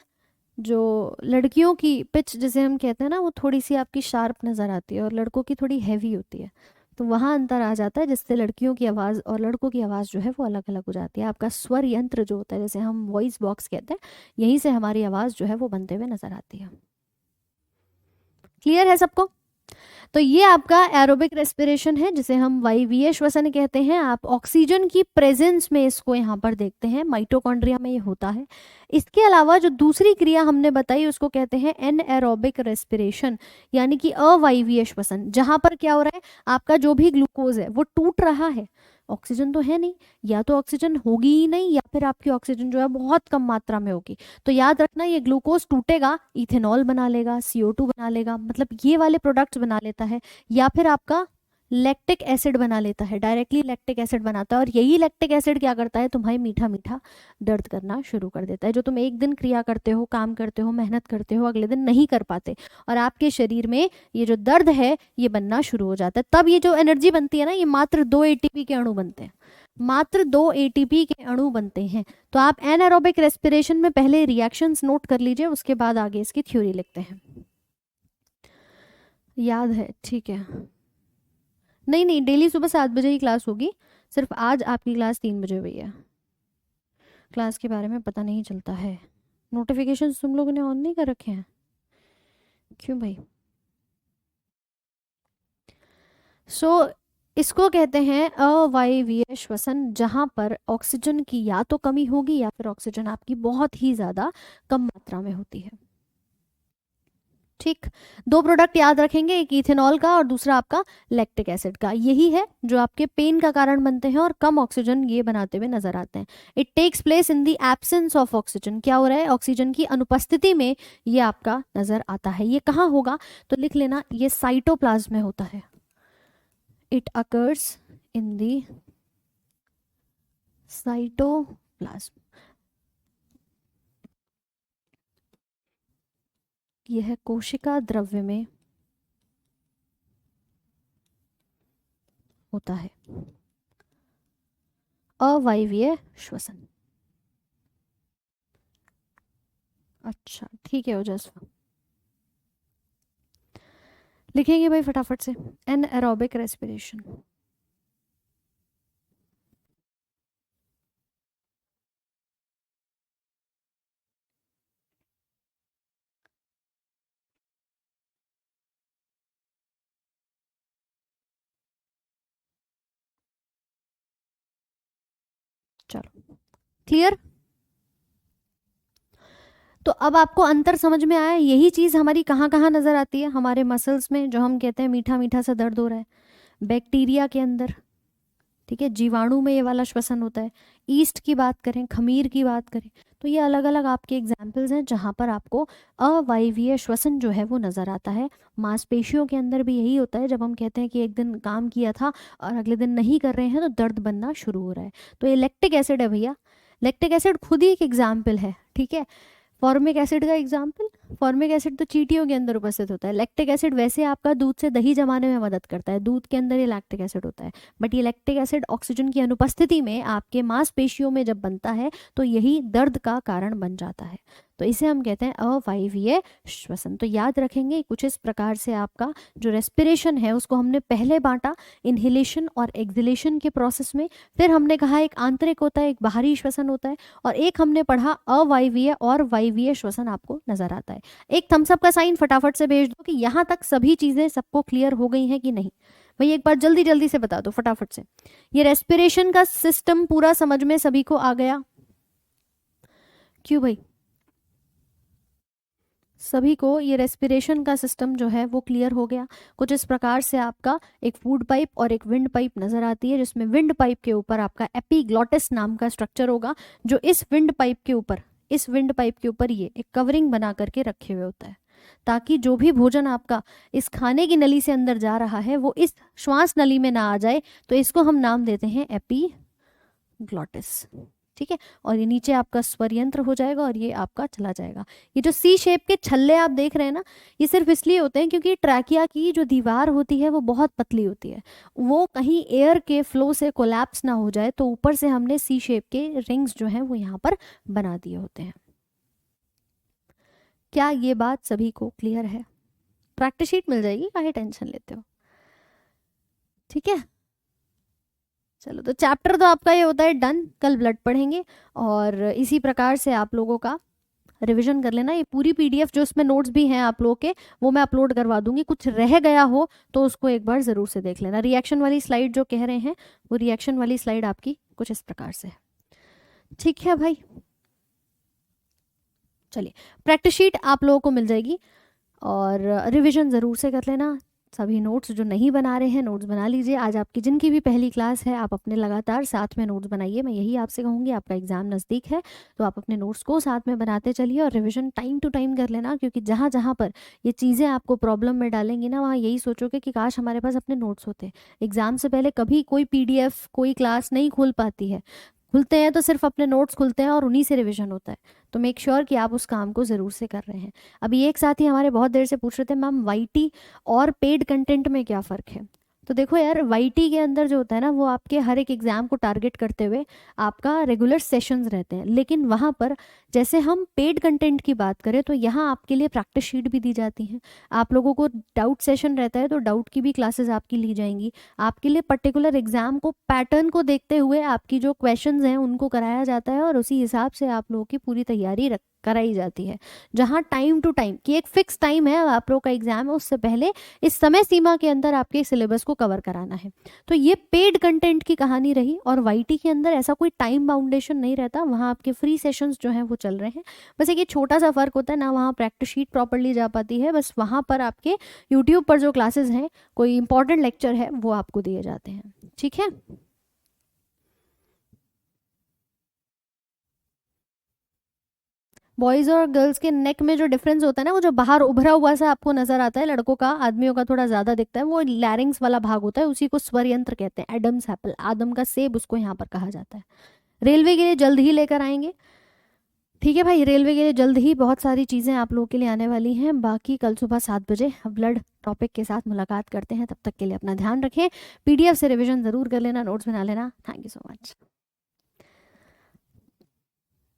जो लड़कियों की पिच जिसे हम कहते हैं ना, वो थोड़ी सी आपकी शार्प नज़र आती है और लड़कों की थोड़ी हैवी होती है। तो वहाँ अंतर आ जाता है, जिससे लड़कियों की आवाज़ और लड़कों की आवाज़ जो है वो अलग अलग हो जाती है। आपका स्वर यंत्र जो होता है, जैसे हम वॉइस बॉक्स कहते हैं, यहीं से हमारी आवाज़ जो है वो बनते हुए नज़र आती है। क्लियर है सबको? तो ये आपका एरोबिक रेस्पिरेशन है, जिसे हम वायवीय श्वसन कहते हैं। आप ऑक्सीजन की प्रेजेंस में इसको यहाँ पर देखते हैं, माइटोकॉन्ड्रिया में ये होता है। इसके अलावा जो दूसरी क्रिया हमने बताई उसको कहते हैं एनएरोबिक रेस्पिरेशन, यानी कि अवायवीय श्वसन, जहाँ पर क्या हो रहा है, आपका जो भी ग्लूकोज है वो टूट रहा है, ऑक्सीजन तो है नहीं, या तो ऑक्सीजन होगी ही नहीं, या फिर आपकी ऑक्सीजन जो है बहुत कम मात्रा में होगी। तो याद रखना, ये ग्लूकोज टूटेगा, इथेनॉल बना लेगा, CO2 बना लेगा, मतलब ये वाले प्रोडक्ट्स बना लेता है, या फिर आपका लैक्टिक एसिड बना लेता है, डायरेक्टली लैक्टिक एसिड बनाता है। और यही लैक्टिक एसिड क्या करता है, तुम्हारे मीठा मीठा दर्द करना शुरू कर देता है, जो तुम एक दिन क्रिया करते हो, काम करते हो, मेहनत करते हो, अगले दिन नहीं कर पाते, और आपके शरीर में ये जो दर्द है ये बनना शुरू हो जाता है। तब ये जो एनर्जी बनती है ना, ये मात्र 2 ATP के अणु बनते हैं, मात्र 2 ATP के अणु बनते हैं। तो आप एनारोबिक रेस्पिरेशन में पहले रिएक्शंस नोट कर लीजिए, उसके बाद आगे इसकी थ्योरी लिखते हैं। याद है, ठीक है। नहीं नहीं, डेली सुबह 7 बजे ही क्लास होगी, सिर्फ आज आपकी क्लास 3 बजे हुई है। क्लास के बारे में पता नहीं चलता है, नोटिफिकेशंस तुम लोगों ने ऑन नहीं कर रखे हैं, क्यों भाई? सो इसको कहते हैं अवायवीय श्वसन, जहां पर ऑक्सीजन की या तो कमी होगी या फिर ऑक्सीजन आपकी बहुत ही ज्यादा कम मात्रा में होती है। ठीक, दो प्रोडक्ट याद रखेंगे, एक इथेनॉल का और दूसरा आपका लैक्टिक एसिड का। यही है जो आपके पेन का कारण बनते हैं और कम ऑक्सीजन ये बनाते हुए नजर आते हैं। It takes place in the absence of oxygen. क्या हो रहा है, ऑक्सीजन की अनुपस्थिति में ये आपका नजर आता है। ये कहाँ होगा, तो लिख लेना, ये साइटोप्लाज्म में होता है। It occurs in the cytoplasm. यह कोशिका द्रव्य में होता है। अवायवीय श्वसन। अच्छा ठीक है ओजस्वा, लिखेंगे भाई फटाफट से। Anaerobic respiration. चलो क्लियर। तो अब आपको अंतर समझ में आया। यही चीज हमारी कहाँ कहाँ नजर आती है, हमारे मसल्स में, जो हम कहते हैं मीठा मीठा सा दर्द हो रहा है, बैक्टीरिया के अंदर, ठीक है, जीवाणु में ये वाला श्वसन होता है। ईस्ट की बात करें, खमीर की बात करें, तो ये अलग अलग आपके एग्जाम्पल्स हैं जहाँ पर आपको अवायवीय श्वसन जो है वो नज़र आता है। मांसपेशियों के अंदर भी यही होता है, जब हम कहते हैं कि एक दिन काम किया था और अगले दिन नहीं कर रहे हैं तो दर्द बनना शुरू हो रहा है। तो ये लैक्टिक एसिड है भैया। लैक्टिक एसिड खुद ही एक एग्जाम्पल है, ठीक है। फॉर्मिक एसिड का एग्जाम्पल, फॉर्मिक एसिड तो चींटियों के अंदर उपस्थित होता है। लैक्टिक एसिड वैसे आपका दूध से दही जमाने में मदद करता है, दूध के अंदर ये लैक्टिक एसिड होता है। बट ये लैक्टिक एसिड ऑक्सीजन की अनुपस्थिति में आपके मांसपेशियों में जब बनता है तो यही दर्द का कारण बन जाता है। तो इसे हम कहते हैं अवायवीय श्वसन। तो याद रखेंगे कुछ इस प्रकार से आपका जो रेस्पिरेशन है उसको हमने पहले बांटा इनहेलेशन और एक्सहेलेशन के प्रोसेस में। फिर हमने कहा एक आंतरिक होता है, एक बाहरी श्वसन होता है, और एक हमने पढ़ा अवायवीय और वायवीय श्वसन आपको नजर आता है। एक थम्सअप का साइन फटाफट से भेज दो कि यहाँ तक सभी चीजें सबको क्लियर हो गई हैं कि नहीं। भाई एक बार जल्दी जल्दी से बता दो फटाफट से, ये रेस्पिरेशन का सिस्टम पूरा समझ में सभी को आ गया? क्यों भाई, सभी को ये रेस्पिरेशन का सिस्टम जो है वो क्लियर हो गया? कुछ इस प्रकार से आपका एक फूड पाइप और एक विंड पाइप नजर आती है, जिसमें विंड पाइप के ऊपर आपका एपीग्लॉटिस नाम का स्ट्रक्चर होगा, जो इस विंड पाइप के ऊपर, इस विंड पाइप के ऊपर ये एक कवरिंग बना करके रखे हुए होता है, ताकि जो भी भोजन आपका इस खाने की नली से अंदर जा रहा है वो इस श्वास नली में ना आ जाए। तो इसको हम नाम देते हैं एपीग्लॉटिस, ठीक है। और ये नीचे आपका स्वर यंत्र हो जाएगा और ये आपका चला जाएगा। ये जो सी शेप के छल्ले आप देख रहे हैं ना, ये सिर्फ इसलिए होते हैं क्योंकि ट्रैकिया की जो दीवार होती है वो बहुत पतली होती है, वो कहीं एयर के फ्लो से कोलैप्स ना हो जाए, तो ऊपर से हमने सी शेप के रिंग्स जो हैं वो यहाँ पर बना दिए होते हैं। क्या ये बात सभी को क्लियर है? प्रैक्टिस शीट मिल जाएगी, काहे टेंशन लेते हो, ठीक है। चलो तो चैप्टर तो आपका ये होता है डन। कल ब्लड पढ़ेंगे और इसी प्रकार से आप लोगों का रिवीजन कर लेना। ये पूरी पीडीएफ जो इसमें नोट्स भी हैं आप लोगों के, वो मैं अपलोड करवा दूंगी। कुछ रह गया हो तो उसको एक बार ज़रूर से देख लेना। रिएक्शन वाली स्लाइड जो कह रहे हैं, वो रिएक्शन वाली स्लाइड आपकी कुछ इस प्रकार से है, ठीक है भाई। चलिए प्रैक्टिस शीट आप लोगों को मिल जाएगी और रिवीजन ज़रूर से कर लेना। सभी नोट्स जो नहीं बना रहे हैं नोट्स बना लीजिए। आज आपकी जिनकी भी पहली क्लास है, आप अपने लगातार साथ में नोट्स बनाइए। मैं यही आपसे कहूँगी, आपका एग्ज़ाम नज़दीक है तो आप अपने नोट्स को साथ में बनाते चलिए और रिवीजन टाइम टू टाइम कर लेना, क्योंकि जहाँ जहाँ पर ये चीज़ें आपको प्रॉब्लम में डालेंगी ना, वहाँ यही सोचोगे कि काश हमारे पास अपने नोट्स होते। एग्ज़ाम से पहले कभी कोई पीडीएफ कोई क्लास नहीं खुल पाती है, खुलते हैं तो सिर्फ अपने नोट्स खुलते हैं और उन्हीं से रिवीजन होता है। तो मेक श्योर कि आप उस काम को ज़रूर से कर रहे हैं। अभी एक साथी हमारे बहुत देर से पूछ रहे थे मैम वाईटी और पेड कंटेंट में क्या फ़र्क है। तो देखो यार, वाईटी के अंदर जो होता है ना, वो आपके हर एक एग्ज़ाम को टारगेट करते हुए आपका रेगुलर सेशंस रहते हैं। लेकिन वहाँ पर जैसे हम पेड कंटेंट की बात करें तो यहाँ आपके लिए प्रैक्टिस शीट भी दी जाती हैं। आप लोगों को डाउट सेशन रहता है तो डाउट की भी क्लासेस आपकी ली जाएंगी। आपके लिए पर्टिकुलर एग्जाम को पैटर्न को देखते हुए आपकी जो क्वेश्चंस हैं उनको कराया जाता है और उसी हिसाब से आप लोगों की पूरी तैयारी कराई जाती है, जहाँ टाइम टू टाइम कि एक फिक्स टाइम है, आप लोग का एग्जाम है, उससे पहले इस समय सीमा के अंदर आपके सिलेबस को कवर कराना है। तो ये पेड कंटेंट की कहानी रही, और वाईटी के अंदर ऐसा कोई टाइम बाउंडेशन नहीं रहता, वहाँ आपके फ्री सेशंस जो हैं वो चल रहे हैं। बस एक ये छोटा सा फर्क होता है ना, वहाँ प्रैक्टिस शीट प्रॉपरली जा पाती है, बस वहाँ पर आपके यूट्यूब पर जो क्लासेस हैं, कोई इंपॉर्टेंट लेक्चर है वो आपको दिए जाते हैं। ठीक है। बॉयज और गर्ल्स के नेक में जो डिफरेंस होता है ना, वो जो बाहर उभरा हुआ सा आपको नजर आता है, लड़कों का, आदमियों का थोड़ा ज्यादा दिखता है, वो लैरिंग्स वाला भाग होता है, उसी को स्वर यंत्र कहते हैं। एडम्स एप्पल, आदम का सेब, उसको यहाँ पर कहा जाता है। रेलवे के लिए जल्द ही लेकर आएंगे। ठीक है भाई, रेलवे के लिए जल्द ही बहुत सारी चीज़ें आप लोगों के लिए आने वाली हैं। बाकी कल सुबह 7 बजे ब्लड टॉपिक के साथ मुलाकात करते हैं। तब तक के लिए अपना ध्यान रखें, पीडीएफ से रिवीजन ज़रूर कर लेना, नोट्स बना लेना। Thank you so much.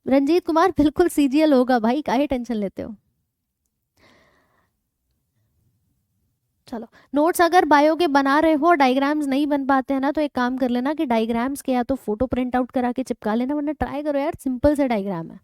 Ranjit Kumar बिल्कुल सीजीएल होगा भाई, काहे टेंशन लेते हो। चलो, नोट्स अगर बायो के बना रहे हो, डायग्राम्स नहीं बन पाते हैं ना, तो एक काम कर लेना कि डायग्राम्स के या तो फोटो प्रिंट आउट करा के चिपका लेना, वरना ट्राई करो यार, सिंपल से डायग्राम है।